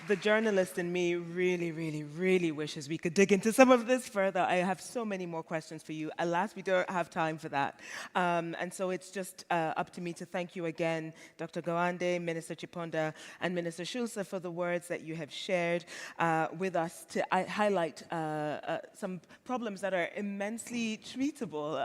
the journalist in me really, really, really wishes we could dig into some of this further. I have so many more questions for you. Alas, we don't have time for that. And so it's just up to me to thank you again, Dr. Gawande, Minister Chiponda, and Minister Schulze for the words that you have shared with us to highlight some problems that are immensely treatable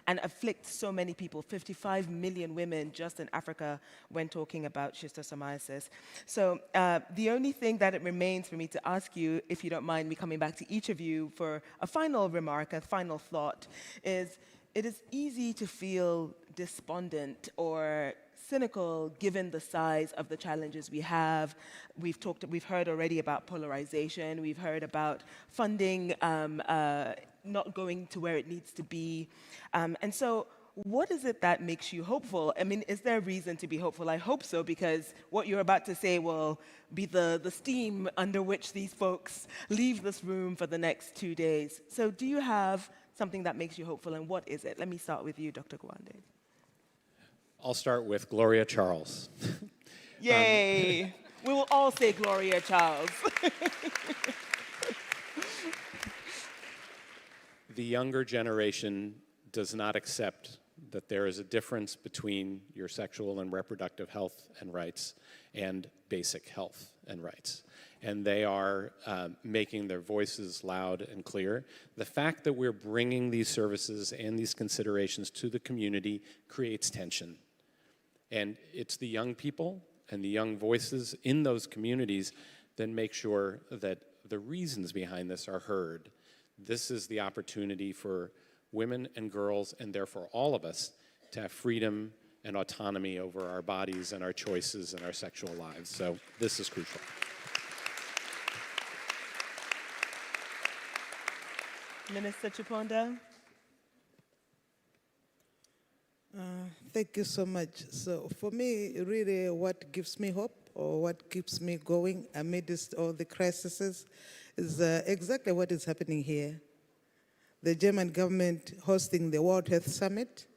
and afflict so many people, 55 million women just in Africa when talking about schistosomiasis. So the only thing that it remains for me to ask you, if you don't mind me coming back to each of you for a final remark, a final thought, is it is easy to feel despondent or cynical given the size of the challenges we have. We've heard already about polarization, we've heard about funding not going to where it needs to be. And so what is it that makes you hopeful? I mean, is there a reason to be hopeful? I hope so, because what you're about to say will be the steam under which these folks leave this room for the next 2 days. So do you have something that makes you hopeful, and what is it? Let me start with you, Dr. Gawande. I'll start with Gloria Charles. Yay! We will all say Gloria Charles. The younger generation does not accept that there is a difference between your sexual and reproductive health and rights and basic health and rights. And they are making their voices loud and clear. The fact that we're bringing these services and these considerations to the community creates tension. And it's the young people and the young voices in those communities that make sure that the reasons behind this are heard. This is the opportunity for women and girls, and therefore all of us, to have freedom and autonomy over our bodies and our choices and our sexual lives. So this is crucial. Minister Chiponda. Thank you so much. So for me, really what gives me hope or what keeps me going amidst all the crises is exactly what is happening here. The German government hosting the World Health Summit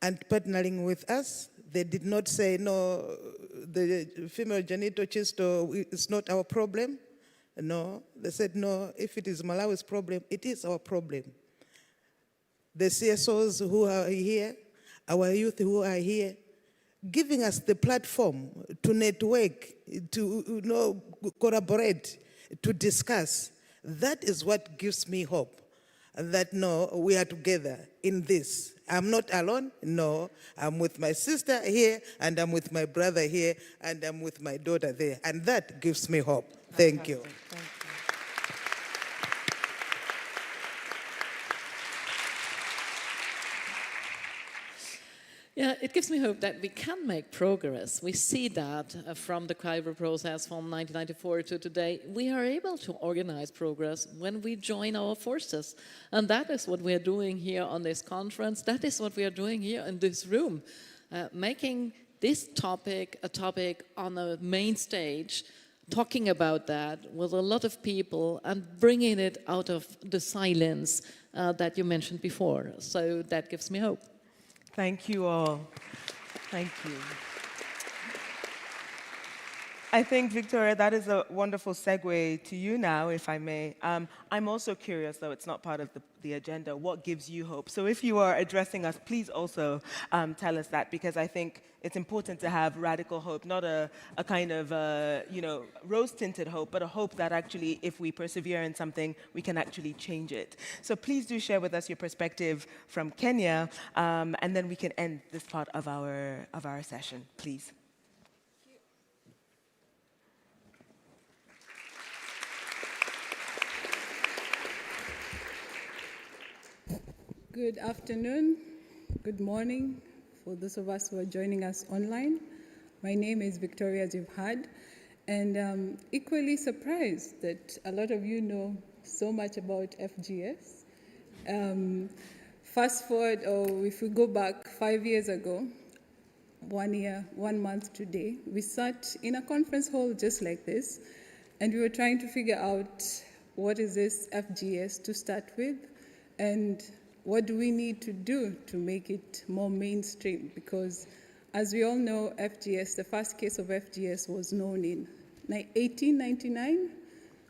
and partnering with us. They did not say, no, the female genital cysto is not our problem. No, they said, no, if it is Malawi's problem, it is our problem. The CSOs who are here, our youth who are here, giving us the platform to network, to collaborate, to discuss. That is what gives me hope, that no, we are together in this. I'm not alone, no. I'm with my sister here, and I'm with my brother here, and I'm with my daughter there. And that gives me hope. Thank you. Thank you. Yeah, it gives me hope that we can make progress. We see that from the Cairo process from 1994 to today. We are able to organize progress when we join our forces. And that is what we are doing here on this conference. That is what we are doing here in this room. Making this topic a topic on the main stage, talking about that with a lot of people and bringing it out of the silence that you mentioned before. So that gives me hope. Thank you all. Thank you. I think, Victoria, that is a wonderful segue to you now, if I may. I'm also curious, though it's not part of the agenda, what gives you hope? So if you are addressing us, please also tell us that, because I think it's important to have radical hope, not a kind of, rose-tinted hope, but a hope that actually, if we persevere in something, we can actually change it. So please do share with us your perspective from Kenya, and then we can end this part of our session, please. Good afternoon, good morning for those of us who are joining us online. My name is Victoria, as you've heard, and I'm equally surprised that a lot of you know so much about FGS. Fast forward, or if we go back 5 years ago, 1 year, 1 month today, we sat in a conference hall just like this, and we were trying to figure out what is this FGS to start with, and what do we need to do to make it more mainstream? Because As we all know, FGS, the first case of FGS was known in 1899.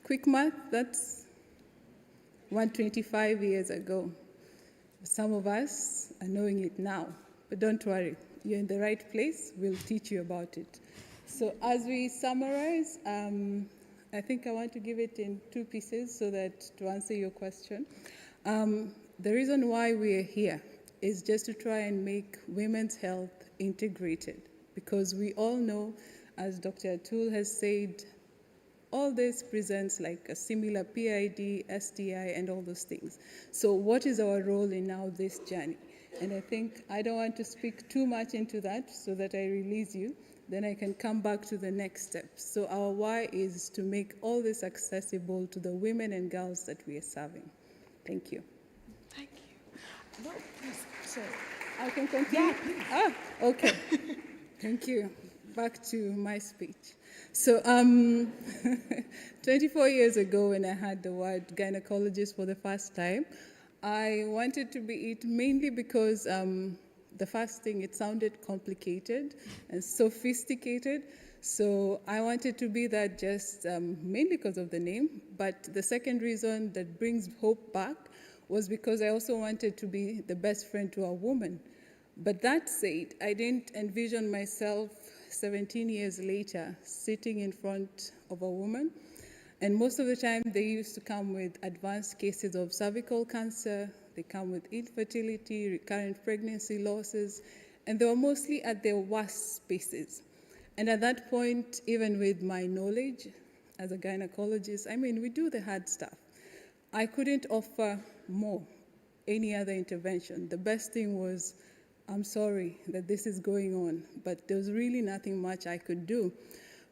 Quick math, that's 125 years ago. Some of us are knowing it now, but don't worry, you're in the right place. We'll teach you about it. So as we summarize, I think I want to give it in two pieces so that to answer your question. The reason why we are here is just to try and make women's health integrated, because we all know, as Dr. Atul has said, all this presents like a similar PID, STI, and all those things. So what is our role in now this journey? And I think I don't want to speak too much into that so that I release you. Then I can come back to the next steps. So our why is to make all this accessible to the women and girls that we are serving. Thank you. Thank you. No, please. So, I can continue? yeah, please. Ah, okay. Thank you. Back to my speech. So 24 years ago when I heard the word gynecologist for the first time, I wanted to be it mainly because the first thing, it sounded complicated and sophisticated. So I wanted to be that just mainly because of the name. But the second reason that brings hope back was because I also wanted to be the best friend to a woman. But that said, I didn't envision myself 17 years later sitting in front of a woman. And most of the time, they used to come with advanced cases of cervical cancer. They come with infertility, recurrent pregnancy losses, and they were mostly at their worst spaces. And at that point, even with my knowledge as a gynecologist, I mean, we do the hard stuff. I couldn't offer more, any other intervention. The best thing was, I'm sorry that this is going on, but there was really nothing much I could do.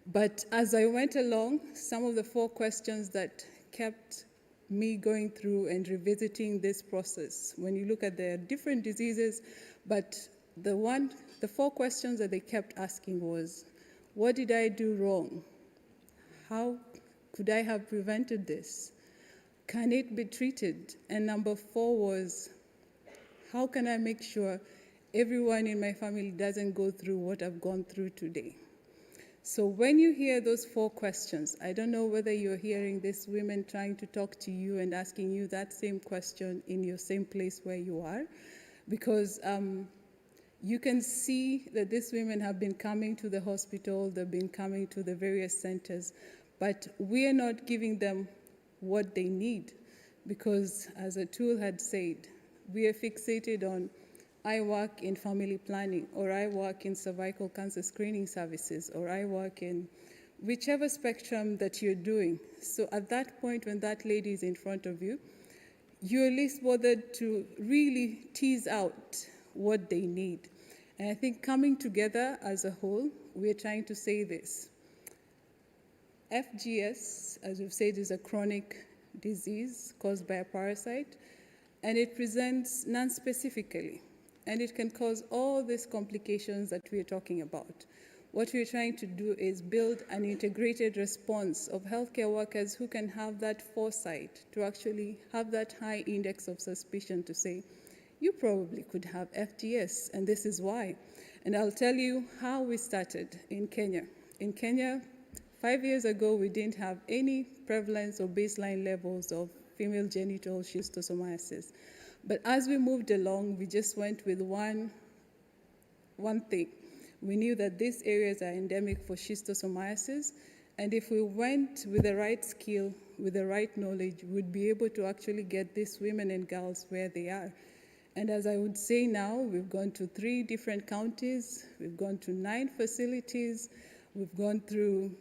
But as I went along, some of the 4 questions that kept me going through and revisiting this process, when you look at the different diseases, but the 4 questions that they kept asking was, what did I do wrong? How could I have prevented this? Can it be treated? And number 4 was, how can I make sure everyone in my family doesn't go through what I've gone through today? So when you hear those 4 questions, I don't know whether you're hearing these women trying to talk to you and asking you that same question in your same place where you are, because you can see that these women have been coming to the hospital, they've been coming to the various centers, but we are not giving them what they need, because as Atul had said, we are fixated on, I work in family planning, or I work in cervical cancer screening services, or I work in whichever spectrum that you're doing. So at that point, when that lady is in front of you, you're at least bothered to really tease out what they need. And I think coming together as a whole, we're trying to say this. FGS, as we've said, is a chronic disease caused by a parasite, and it presents non-specifically. And it can cause all these complications that we're talking about. What we're trying to do is build an integrated response of healthcare workers who can have that foresight to actually have that high index of suspicion to say, you probably could have FGS, and this is why. And I'll tell you how we started in Kenya. In Kenya, 5 years ago, we didn't have any prevalence or baseline levels of female genital schistosomiasis. But as we moved along, we just went with one thing. We knew that these areas are endemic for schistosomiasis, and if we went with the right skill, with the right knowledge, we'd be able to actually get these women and girls where they are. And as I would say now, we've gone to 3 different counties, we've gone to 9 facilities, we've gone through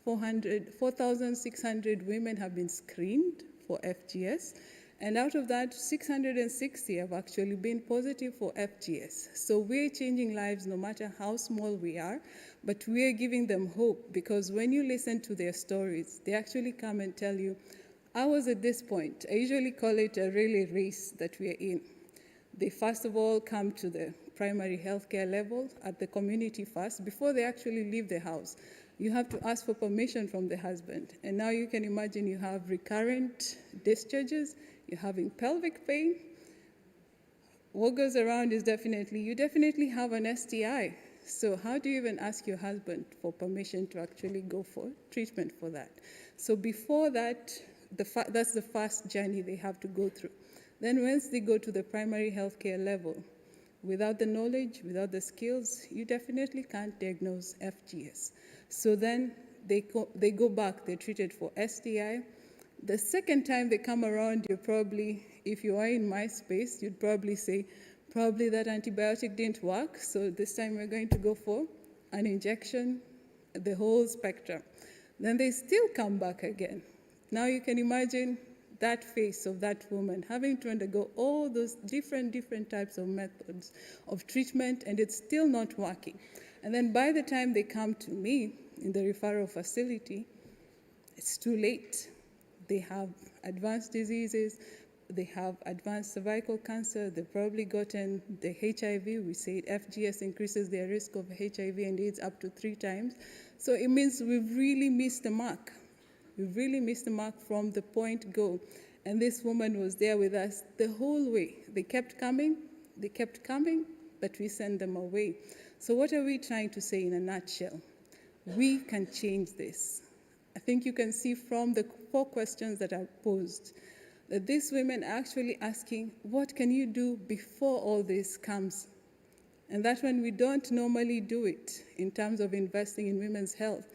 4,600 women have been screened for FGS. And out of that, 660 have actually been positive for FGS. So we're changing lives no matter how small we are, but we're giving them hope, because when you listen to their stories, they actually come and tell you, I was at this point. I usually call it a relay race that we're in. They first of all come to the primary healthcare level at the community first before they actually leave the house. You have to ask for permission from the husband. And now you can imagine you have recurrent discharges, you're having pelvic pain. What goes around is you definitely have an STI. So how do you even ask your husband for permission to actually go for treatment for that? So before that, that's the first journey they have to go through. Then once they go to the primary healthcare level, without the knowledge, without the skills, you definitely can't diagnose FGS. So then they go back, they're treated for STI. The second time they come around, you're probably, if you are in my space, you'd probably say, probably that antibiotic didn't work, so this time we're going to go for an injection, the whole spectrum. Then they still come back again. Now you can imagine that face of that woman having to undergo all those different types of methods of treatment, and it's still not working. And then by the time they come to me in the referral facility, it's too late. They have advanced diseases, they have advanced cervical cancer, they've probably gotten the HIV. We say FGS increases their risk of HIV and AIDS up to 3 times. So it means we've really missed the mark. We've really missed the mark from the point go. And this woman was there with us the whole way. They kept coming, but we sent them away. So what are we trying to say in a nutshell? We can change this. I think you can see from the 4 questions that are posed that these women are actually asking, what can you do before all this comes? And that's when we don't normally do it in terms of investing in women's health.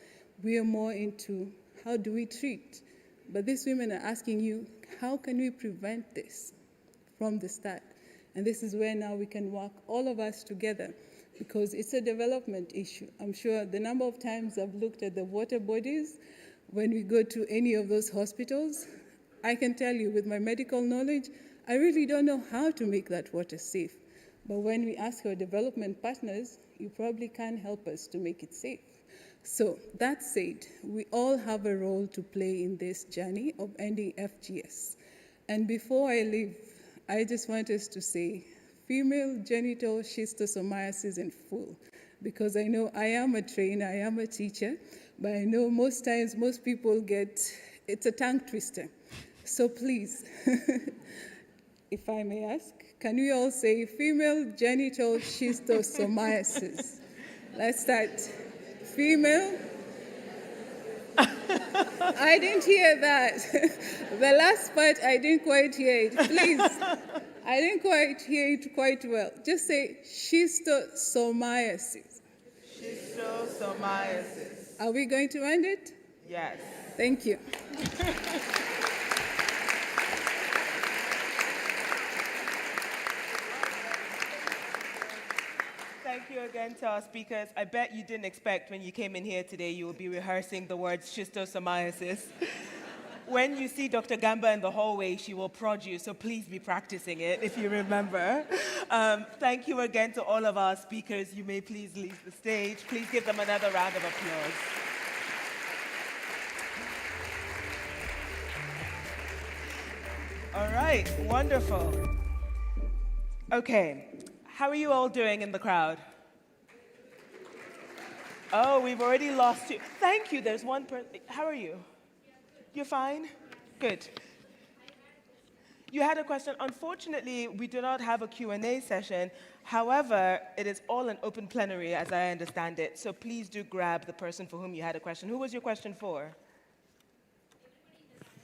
We are more into how do we treat? But these women are asking you, how can we prevent this from the start? And this is where now we can work, all of us together, because it's a development issue. I'm sure the number of times I've looked at the water bodies when we go to any of those hospitals, I can tell you with my medical knowledge, I really don't know how to make that water safe. But when we ask our development partners, you probably can help us to make it safe. So that said, we all have a role to play in this journey of ending FGS. And before I leave, I just want us to say female genital schistosomiasis in full, because I know I am a trainer, I am a teacher, but I know most times most people it's a tongue twister. So please, if I may ask, can we all say female genital schistosomiasis? Let's start. Female? I didn't hear that. The last part, I didn't quite hear it. Please, I didn't quite hear it quite well. Just say schistosomiasis. Schistosomiasis. Are we going to end it? Yes. Thank you. Thank you again to our speakers. I bet you didn't expect when you came in here today you will be rehearsing the words schistosomiasis. When you see Dr. Gamba in the hallway, she will prod you, so please be practicing it if you remember. Thank you again to all of our speakers. You may please leave the stage. Please give them another round of applause. All right, wonderful. Okay, how are you all doing in the crowd? Oh, we've already lost you. Thank you, there's one person. How are you? You're fine? Good. You had a question. Unfortunately, we do not have a Q&A session. However, it is all an open plenary, as I understand it. So please do grab the person for whom you had a question. Who was your question for?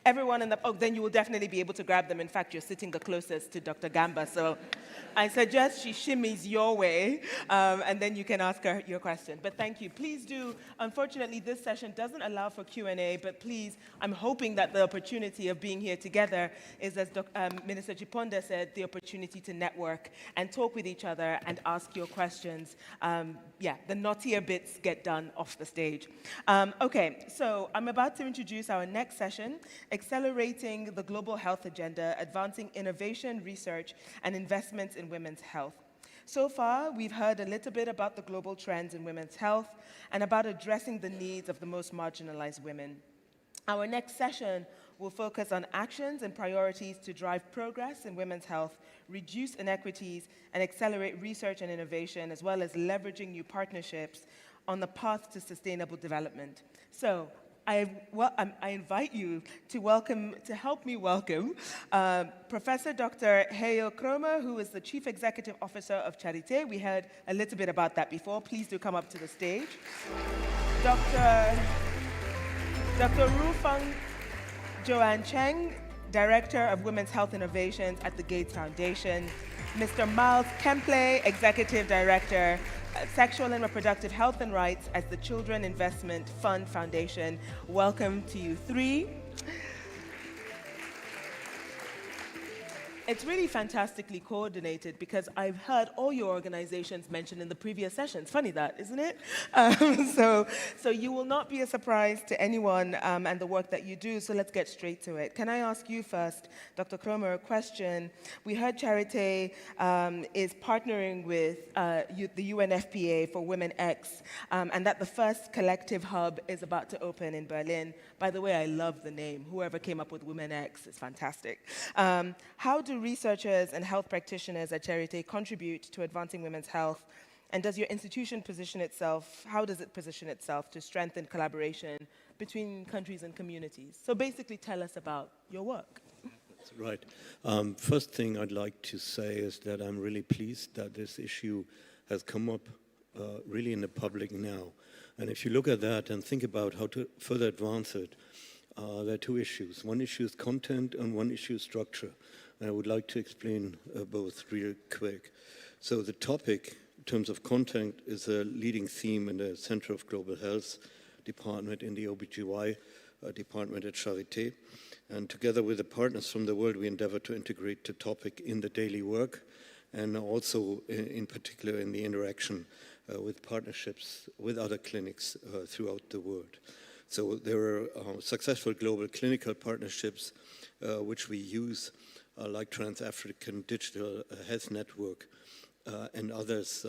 Everyone in the, oh, then you will definitely be able to grab them. In fact, you're sitting the closest to Dr. Gamba, so I suggest she shimmies your way, and then you can ask her your question. But thank you. Please do. Unfortunately, this session doesn't allow for Q&A, but please, I'm hoping that the opportunity of being here together is, as Minister Chiponda said, the opportunity to network and talk with each other and ask your questions. Yeah, the naughtier bits get done off the stage. Okay, so I'm about to introduce our next session, Accelerating the Global Health Agenda, Advancing Innovation, Research, and Investments in Women's Health. So far, we've heard a little bit about the global trends in women's health and about addressing the needs of the most marginalized women. Our next session will focus on actions and priorities to drive progress in women's health, reduce inequities, and accelerate research and innovation, as well as leveraging new partnerships on the path to sustainable development. So, I invite you to help me welcome Professor Dr. Cairo Kromer, who is the Chief Executive Officer of Charité. We heard a little bit about that before. Please do come up to the stage. Dr. Rufang Joanne Cheng, Director of Women's Health Innovations at the Gates Foundation. Mr. Miles Kemple, Executive Director, Sexual and Reproductive Health and Rights at the Children Investment Fund Foundation. Welcome to you three. It's really fantastically coordinated because I've heard all your organizations mentioned in the previous sessions. Funny that, isn't it? So you will not be a surprise to anyone and the work that you do, so let's get straight to it. Can I ask you first, Dr. Kromer, a question? We heard Charité is partnering with the UNFPA for WomenX, and that the first collective hub is about to open in Berlin. By the way, I love the name. Whoever came up with WomenX is fantastic. How do researchers and health practitioners at Charité contribute to advancing women's health? And does your institution position itself, how does it position itself to strengthen collaboration between countries and communities? So basically tell us about your work. That's right. First thing I'd like to say is that I'm really pleased that this issue has come up really in the public now. And if you look at that and think about how to further advance it, there are two issues. One issue is content and one issue is structure. And I would like to explain both real quick. So the topic, in terms of content, is a leading theme in the Center of Global Health department in the OBGY department at Charité. And together with the partners from the world, we endeavor to integrate the topic in the daily work and also in particular in the interaction with partnerships with other clinics throughout the world. So there are successful global clinical partnerships which we use, like Trans-African Digital Health Network and others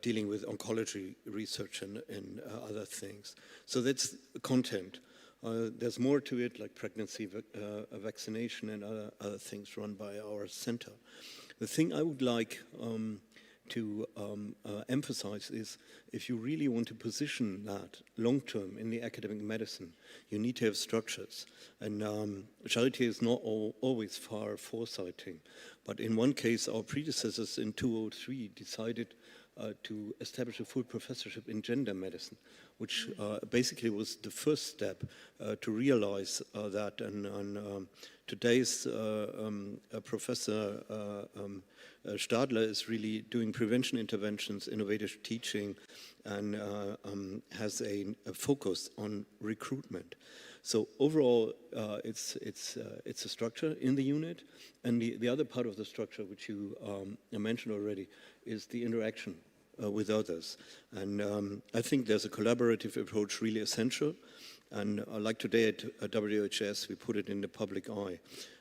dealing with oncology research and other things. So that's content. There's more to it, like pregnancy vaccination and other things run by our center. The thing I would like to emphasize is if you really want to position that long-term in the academic medicine, you need to have structures. And Charité is not always far foresighting, but in one case, our predecessors in 2003 decided to establish a full professorship in gender medicine, which basically was the first step to realize that. And today's Professor Stadler is really doing prevention interventions, innovative teaching, and has a focus on recruitment. So overall, it's a structure in the unit, and the other part of the structure, which you mentioned already, is the interaction with others. And I think there's a collaborative approach really essential. And like today at WHS, we put it in the public eye.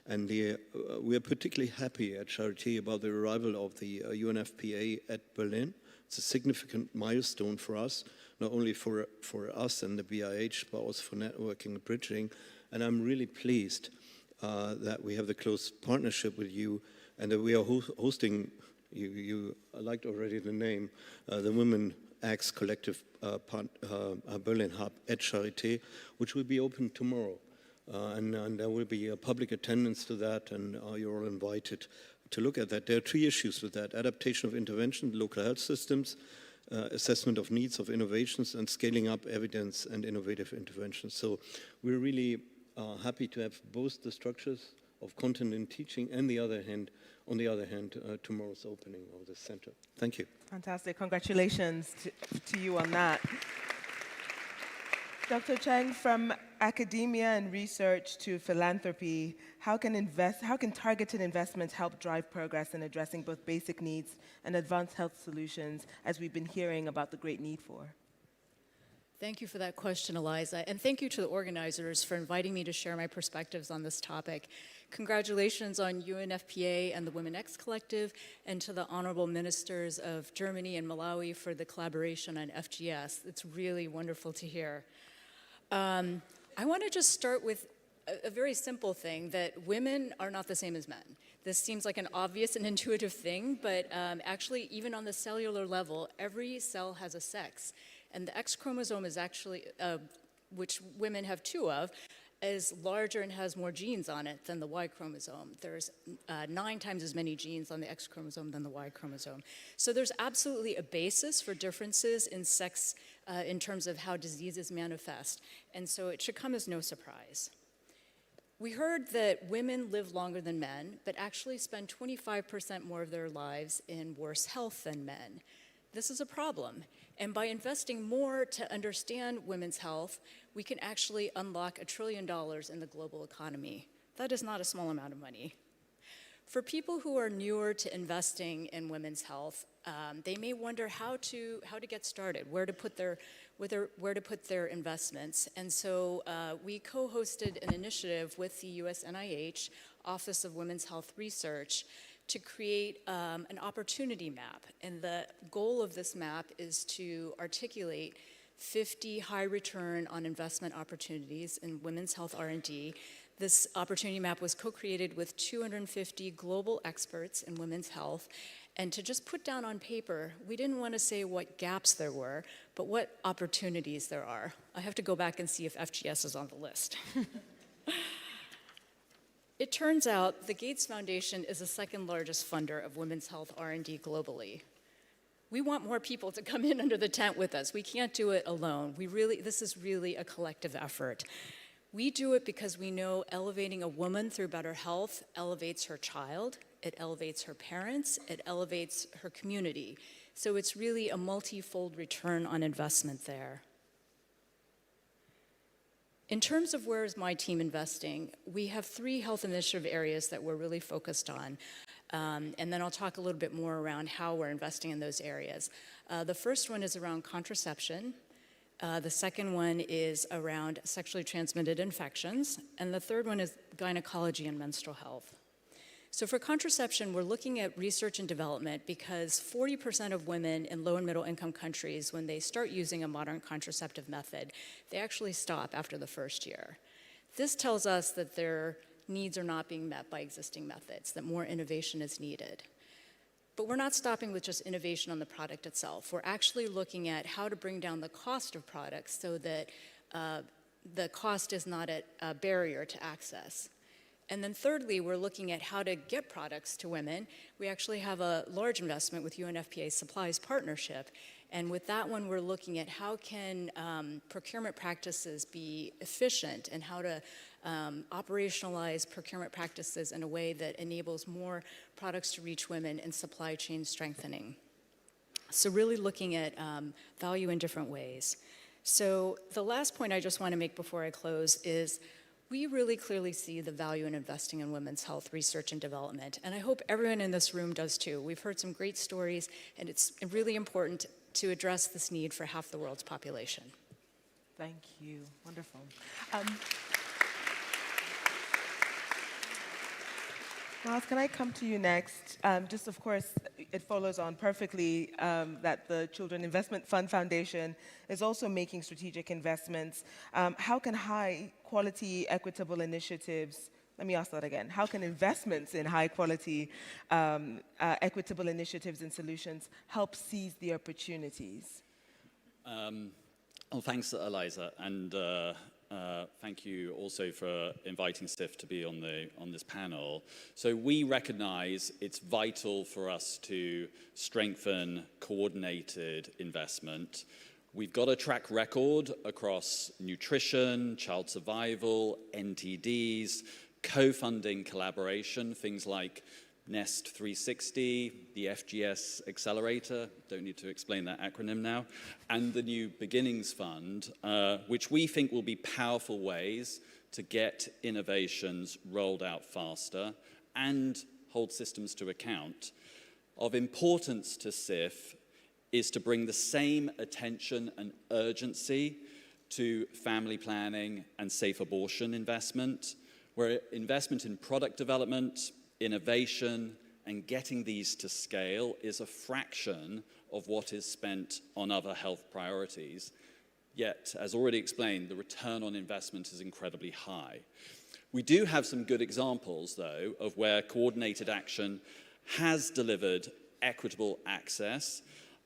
And we are particularly happy at Charité about the arrival of the UNFPA at Berlin. It's a significant milestone for us, not only for us and the BIH, but also for networking and bridging. And I'm really pleased that we have the close partnership with you and that we are hosting, you liked already the name, the WomenX Collective Berlin Hub at Charité, which will be open tomorrow. And there will be a public attendance to that, and you're all invited to look at that. There are three issues with that: adaptation of intervention, local health systems, assessment of needs of innovations, and scaling up evidence and innovative interventions. So we're really happy to have both the structures of content and teaching and on the other hand, tomorrow's opening of the center. Thank you. Fantastic. Congratulations to you on that. Dr. Cheng, from academia and research to philanthropy, how can targeted investments help drive progress in addressing both basic needs and advanced health solutions, as we've been hearing about the great need for? Thank you for that question, Eliza, and thank you to the organizers for inviting me to share my perspectives on this topic. Congratulations on UNFPA and the WomenX Collective, and to the honorable ministers of Germany and Malawi for the collaboration on FGS. It's really wonderful to hear. I want to just start with a very simple thing, that women are not the same as men. This seems like an obvious and intuitive thing, but actually, even on the cellular level, every cell has a sex. And the X chromosome is actually, which women have 2 of, is larger and has more genes on it than the Y chromosome. There's 9 times as many genes on the X chromosome than the Y chromosome. So there's absolutely a basis for differences in sex in terms of how diseases manifest. And so it should come as no surprise. We heard that women live longer than men, but actually spend 25% more of their lives in worse health than men. This is a problem. And by investing more to understand women's health, we can actually unlock $1 trillion in the global economy. That is not a small amount of money. For people who are newer to investing in women's health, they may wonder how to get started, where to put their investments. And so we co-hosted an initiative with the US NIH, Office of Women's Health Research, to create an opportunity map. And the goal of this map is to articulate 50 high return on investment opportunities in women's health R&D. This opportunity map was co-created with 250 global experts in women's health. And to just put down on paper, we didn't want to say what gaps there were, but what opportunities there are. I have to go back and see if FGS is on the list. It turns out the Gates Foundation is the 2nd largest funder of women's health R&D globally. We want more people to come in under the tent with us. We can't do it alone. This is really a collective effort. We do it because we know elevating a woman through better health elevates her child, it elevates her parents, it elevates her community. So it's really a multi-fold return on investment there. In terms of where is my team investing, we have 3 health initiative areas that we're really focused on. And then I'll talk a little bit more around how we're investing in those areas. The first one is around contraception. The second one is around sexually transmitted infections. And the third one is gynecology and menstrual health. So for contraception, we're looking at research and development because 40% of women in low and middle income countries, when they start using a modern contraceptive method, they actually stop after the first year. This tells us that their needs are not being met by existing methods, that more innovation is needed. But we're not stopping with just innovation on the product itself. We're actually looking at how to bring down the cost of products so that the cost is not a barrier to access. And then thirdly, we're looking at how to get products to women. We actually have a large investment with UNFPA Supplies Partnership. And with that one, we're looking at how can procurement practices be efficient and how to operationalize procurement practices in a way that enables more products to reach women and supply chain strengthening. So really looking at value in different ways. So the last point I just want to make before I close is we really clearly see the value in investing in women's health research and development, and I hope everyone in this room does too. We've heard some great stories, and it's really important to address this need for half the world's population. Thank you. Wonderful. Miles, can I come to you next? Just, of course, it follows on perfectly that the Children Investment Fund Foundation is also making strategic investments. How can high-quality, equitable initiatives, let me ask that again, how can investments in high-quality, equitable initiatives and solutions help seize the opportunities? Well, thanks, Eliza, and thank you also for inviting SIF to be on this panel. So we recognize it's vital for us to strengthen coordinated investment. We've got a track record across nutrition, child survival, NTDs, co-funding collaboration, things like Nest 360, the FGS Accelerator, don't need to explain that acronym now, and the New Beginnings Fund, which we think will be powerful ways to get innovations rolled out faster and hold systems to account. Of importance to SIF is to bring the same attention and urgency to family planning and safe abortion investment, where investment in product development, innovation, and getting these to scale is a fraction of what is spent on other health priorities. Yet, as already explained, the return on investment is incredibly high. We do have some good examples, though, of where coordinated action has delivered equitable access.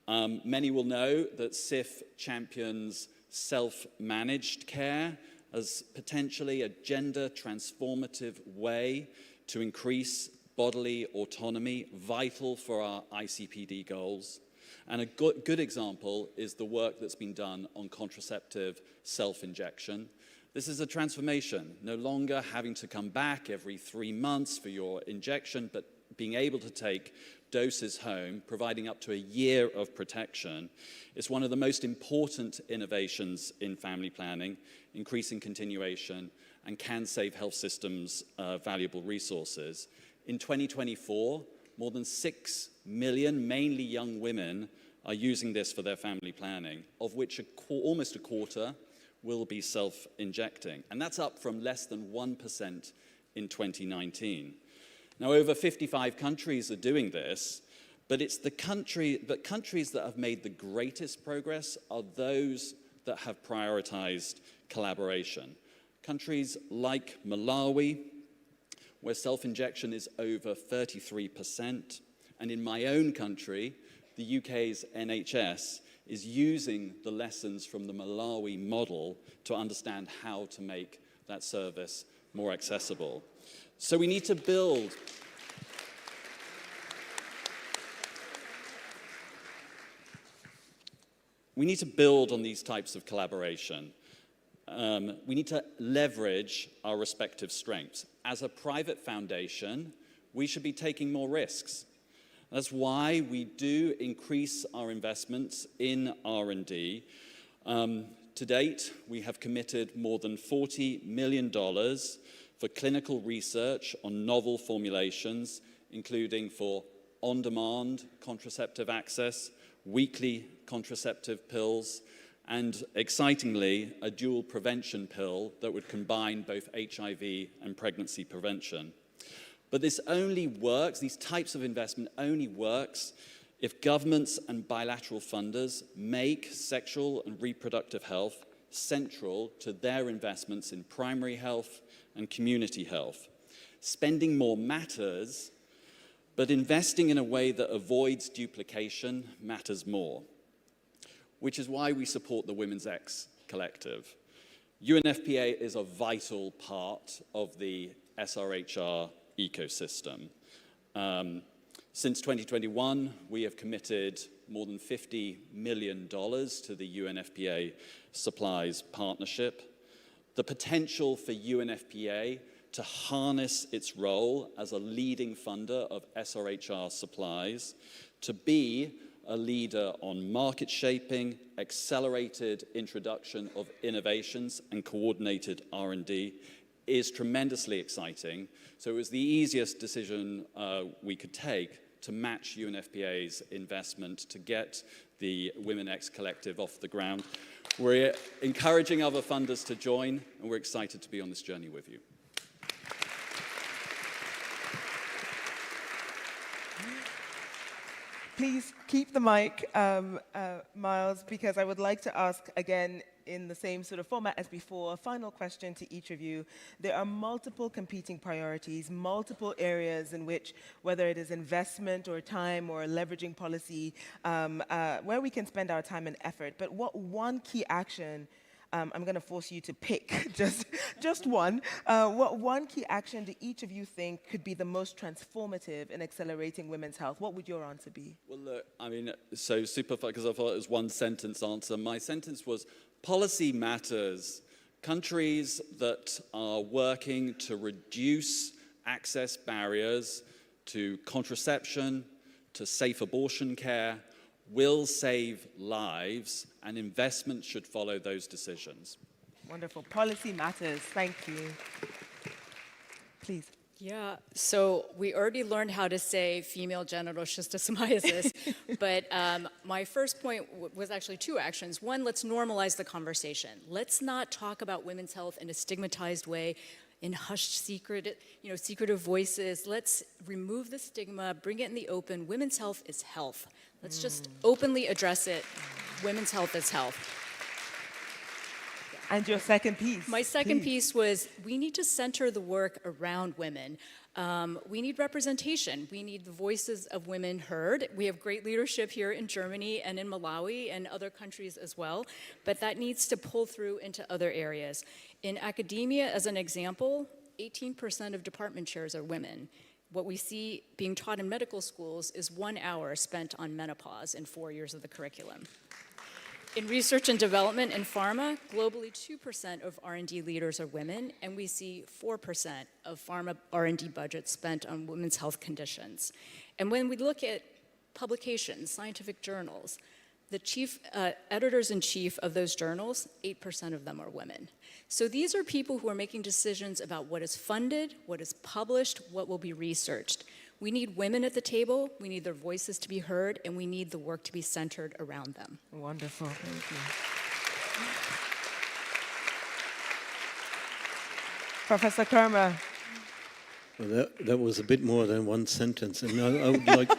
Many will know that SIF champions self-managed care as potentially a gender transformative way to increase bodily autonomy, vital for our ICPD goals. And a good example is the work that's been done on contraceptive self-injection. This is a transformation, no longer having to come back every 3 months for your injection, but being able to take doses home, providing up to a year of protection. It's one of the most important innovations in family planning, increasing continuation, and can save health systems valuable resources. In 2024, more than 6 million, mainly young women, are using this for their family planning, of which almost a quarter will be self-injecting. And that's up from less than 1% in 2019. Now, over 55 countries are doing this, but countries that have made the greatest progress are those that have prioritized collaboration. Countries like Malawi, where self-injection is over 33%, and in my own country, the UK's NHS is using the lessons from the Malawi model to understand how to make that service more accessible. So we need to build. We need to build on these types of collaboration. We need to leverage our respective strengths. As a private foundation, we should be taking more risks. That's why we do increase our investments in R&D. To date, we have committed more than $40 million for clinical research on novel formulations, including for on-demand contraceptive access, weekly contraceptive pills, and excitingly, a dual prevention pill that would combine both HIV and pregnancy prevention. But this only works, these types of investment only works if governments and bilateral funders make sexual and reproductive health central to their investments in primary health and community health. Spending more matters, but investing in a way that avoids duplication matters more, which is why we support the WomenX Collective. UNFPA is a vital part of the SRHR ecosystem. Since 2021, we have committed more than $50 million to the UNFPA Supplies Partnership. The potential for UNFPA to harness its role as a leading funder of SRHR supplies, to be a leader on market shaping, accelerated introduction of innovations, and coordinated R&D is tremendously exciting. So it was the easiest decision we could take to match UNFPA's investment to get the WomenX Collective off the ground. We're encouraging other funders to join, and we're excited to be on this journey with you. Please keep the mic, Miles, because I would like to ask again in the same sort of format as before, a final question to each of you. There are multiple competing priorities, multiple areas in which, whether it is investment or time or leveraging policy, where we can spend our time and effort. But what one key action, I'm going to force you to pick just one. What one key action do each of you think could be the most transformative in accelerating women's health? What would your answer be? Well, look, I mean, so super, because I thought it was one sentence answer. My sentence was, policy matters. Countries that are working to reduce access barriers to contraception, to safe abortion care, will save lives, and investment should follow those decisions. Wonderful. Policy matters. Thank you. Please. Yeah, so we already learned how to say female genital schistosomiasis, but my first point was actually two actions. One, let's normalize the conversation. Let's not talk about women's health in a stigmatized way, in hushed secretive voices. Let's remove the stigma, bring it in the open. Women's health is health. Let's just openly address it. Women's health is health. Yeah. And your second piece. My second piece was we need to center the work around women. We need representation. We need the voices of women heard. We have great leadership here in Germany and in Malawi and other countries as well, but that needs to pull through into other areas. In academia, as an example, 18% of department chairs are women. What we see being taught in medical schools is 1 hour spent on menopause in 4 years of the curriculum. In research and development in pharma, globally 2% of R&D leaders are women, and we see 4% of pharma R&D budgets spent on women's health conditions. And when we look at publications, scientific journals, the chief editors-in-chief of those journals, 8% of them are women. So these are people who are making decisions about what is funded, what is published, what will be researched. We need women at the table, we need their voices to be heard, and we need the work to be centered around them. Wonderful, thank you. Professor Kermer. Well, that was a bit more than one sentence, and I would like,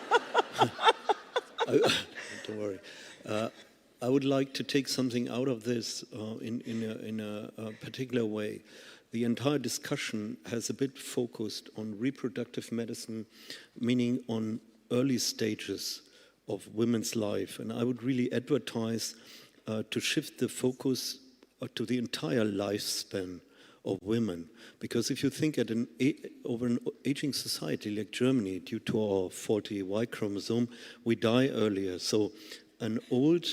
don't worry. I would like to take something out of this in a particular way. The entire discussion has a bit focused on reproductive medicine, meaning on early stages of women's life. And I would really advertise to shift the focus to the entire lifespan of women. Because if you think over an aging society like Germany, due to our faulty Y chromosome, we die earlier. So an old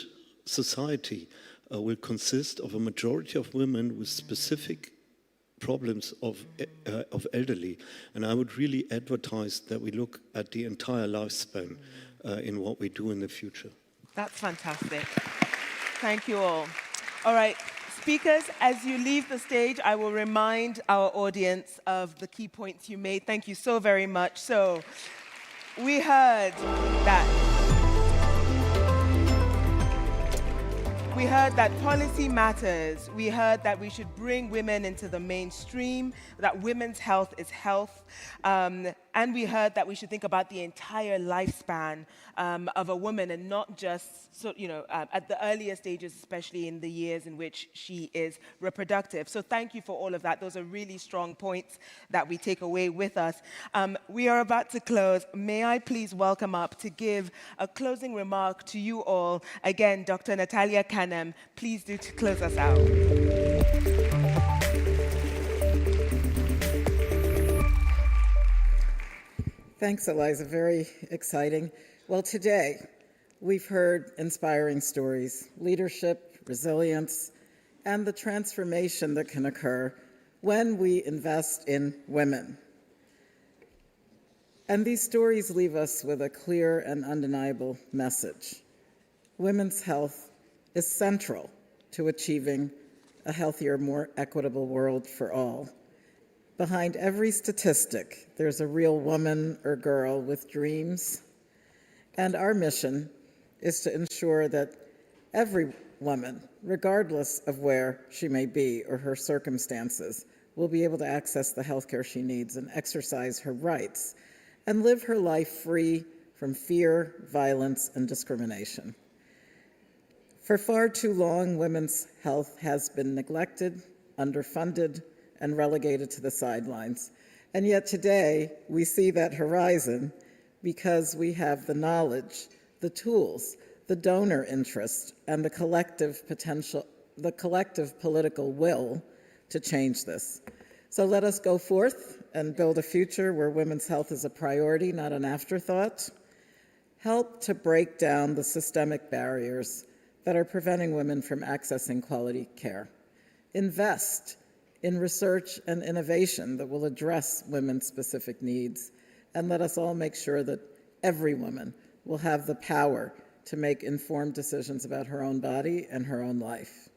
society will consist of a majority of women with specific problems of elderly, and I would really advertise that we look at the entire lifespan in what we do in the future. That's fantastic. Thank you all. All right, speakers, as you leave the stage, I will remind our audience of the key points you made. Thank you so very much. So, we heard that policy matters. We heard that we should bring women into the mainstream, that women's health is health. And we heard that we should think about the entire lifespan of a woman and not just, at the earlier stages, especially in the years in which she is reproductive. So thank you for all of that. Those are really strong points that we take away with us. We are about to close. May I please welcome up to give a closing remark to you all, again, Dr. Natalia Kanem. Please do to close us out. Thanks, Eliza. Very exciting. Well, today we've heard inspiring stories, leadership, resilience, and the transformation that can occur when we invest in women. And these stories leave us with a clear and undeniable message. Women's health is central to achieving a healthier, more equitable world for all. Behind every statistic, there's a real woman or girl with dreams. And our mission is to ensure that every woman, regardless of where she may be or her circumstances, will be able to access the healthcare she needs and exercise her rights and live her life free from fear, violence, and discrimination. For far too long, women's health has been neglected, underfunded, and relegated to the sidelines. And yet today, we see that horizon because we have the knowledge, the tools, the donor interest, and the collective political will to change this. So let us go forth and build a future where women's health is a priority, not an afterthought. Help to break down the systemic barriers that are preventing women from accessing quality care. Invest in research and innovation that will address women's specific needs, and let us all make sure that every woman will have the power to make informed decisions about her own body and her own life.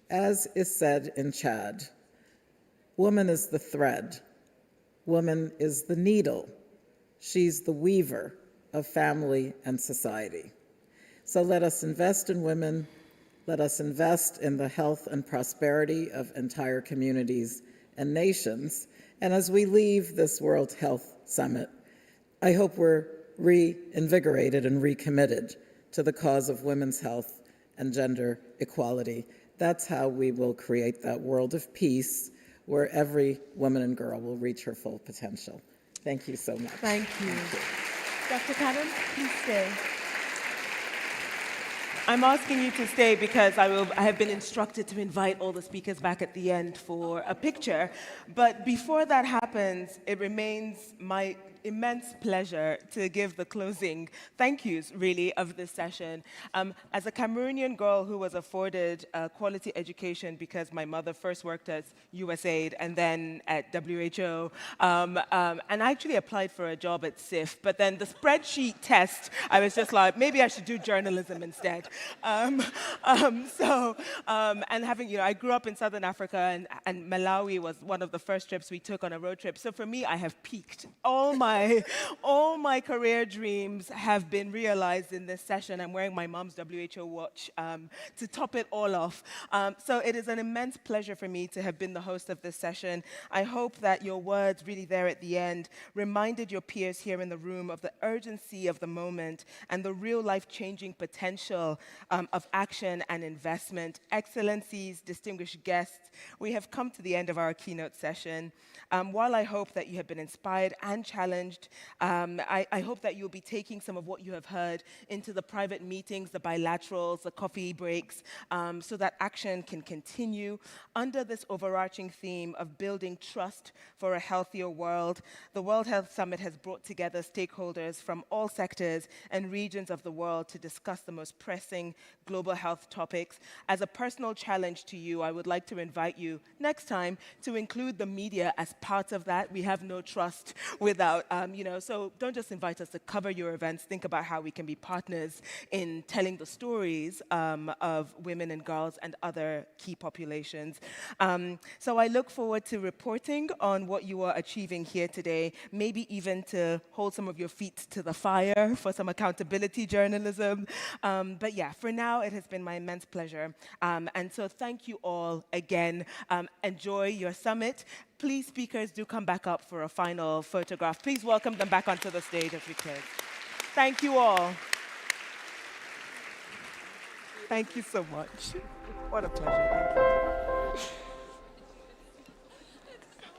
As is said in Chad, woman is the thread, woman is the needle, she's the weaver of family and society. So let us invest in women. Let us invest in the health and prosperity of entire communities and nations. And as we leave this World Health Summit, I hope we're reinvigorated and recommitted to the cause of women's health and gender equality. That's how we will create that world of peace where every woman and girl will reach her full potential. Thank you so much. Thank you. Dr. Cannon, please stay. I'm asking you to stay because I have been instructed to invite all the speakers back at the end for a picture. But before that happens, it remains my immense pleasure to give the closing thank yous, really, of this session. As a Cameroonian girl who was afforded quality education because my mother first worked at USAID and then at WHO, and I actually applied for a job at SIF, but then the spreadsheet test, I was just like, maybe I should do journalism instead. And having, I grew up in Southern Africa, and Malawi was one of the first trips we took on a road trip. So for me, I have peaked. All my career dreams have been realized in this session. I'm wearing my mom's WHO watch to top it all off. So it is an immense pleasure for me to have been the host of this session. I hope that your words really there at the end reminded your peers here in the room of the urgency of the moment and the real life-changing potential of action and investment. Excellencies, distinguished guests, we have come to the end of our keynote session. While I hope that you have been inspired and challenged, I hope that you'll be taking some of what you have heard into the private meetings, the bilaterals, the coffee breaks, so that action can continue. Under this overarching theme of building trust for a healthier world, the World Health Summit has brought together stakeholders from all sectors and regions of the world to discuss the most pressing global health topics. As a personal challenge to you, I would like to invite you next time to include the media as part of that. We have no trust without, so don't just invite us to cover your events. Think about how we can be partners in telling the stories of women and girls and other key populations. So I look forward to reporting on what you are achieving here today, maybe even to hold some of your feet to the fire for some accountability journalism. But yeah, for now, it has been my immense pleasure. And so thank you all again. Enjoy your summit. Please, speakers, do come back up for a final photograph. Please welcome them back onto the stage as we close. Thank you all. Thank you so much. What a pleasure. Thank you.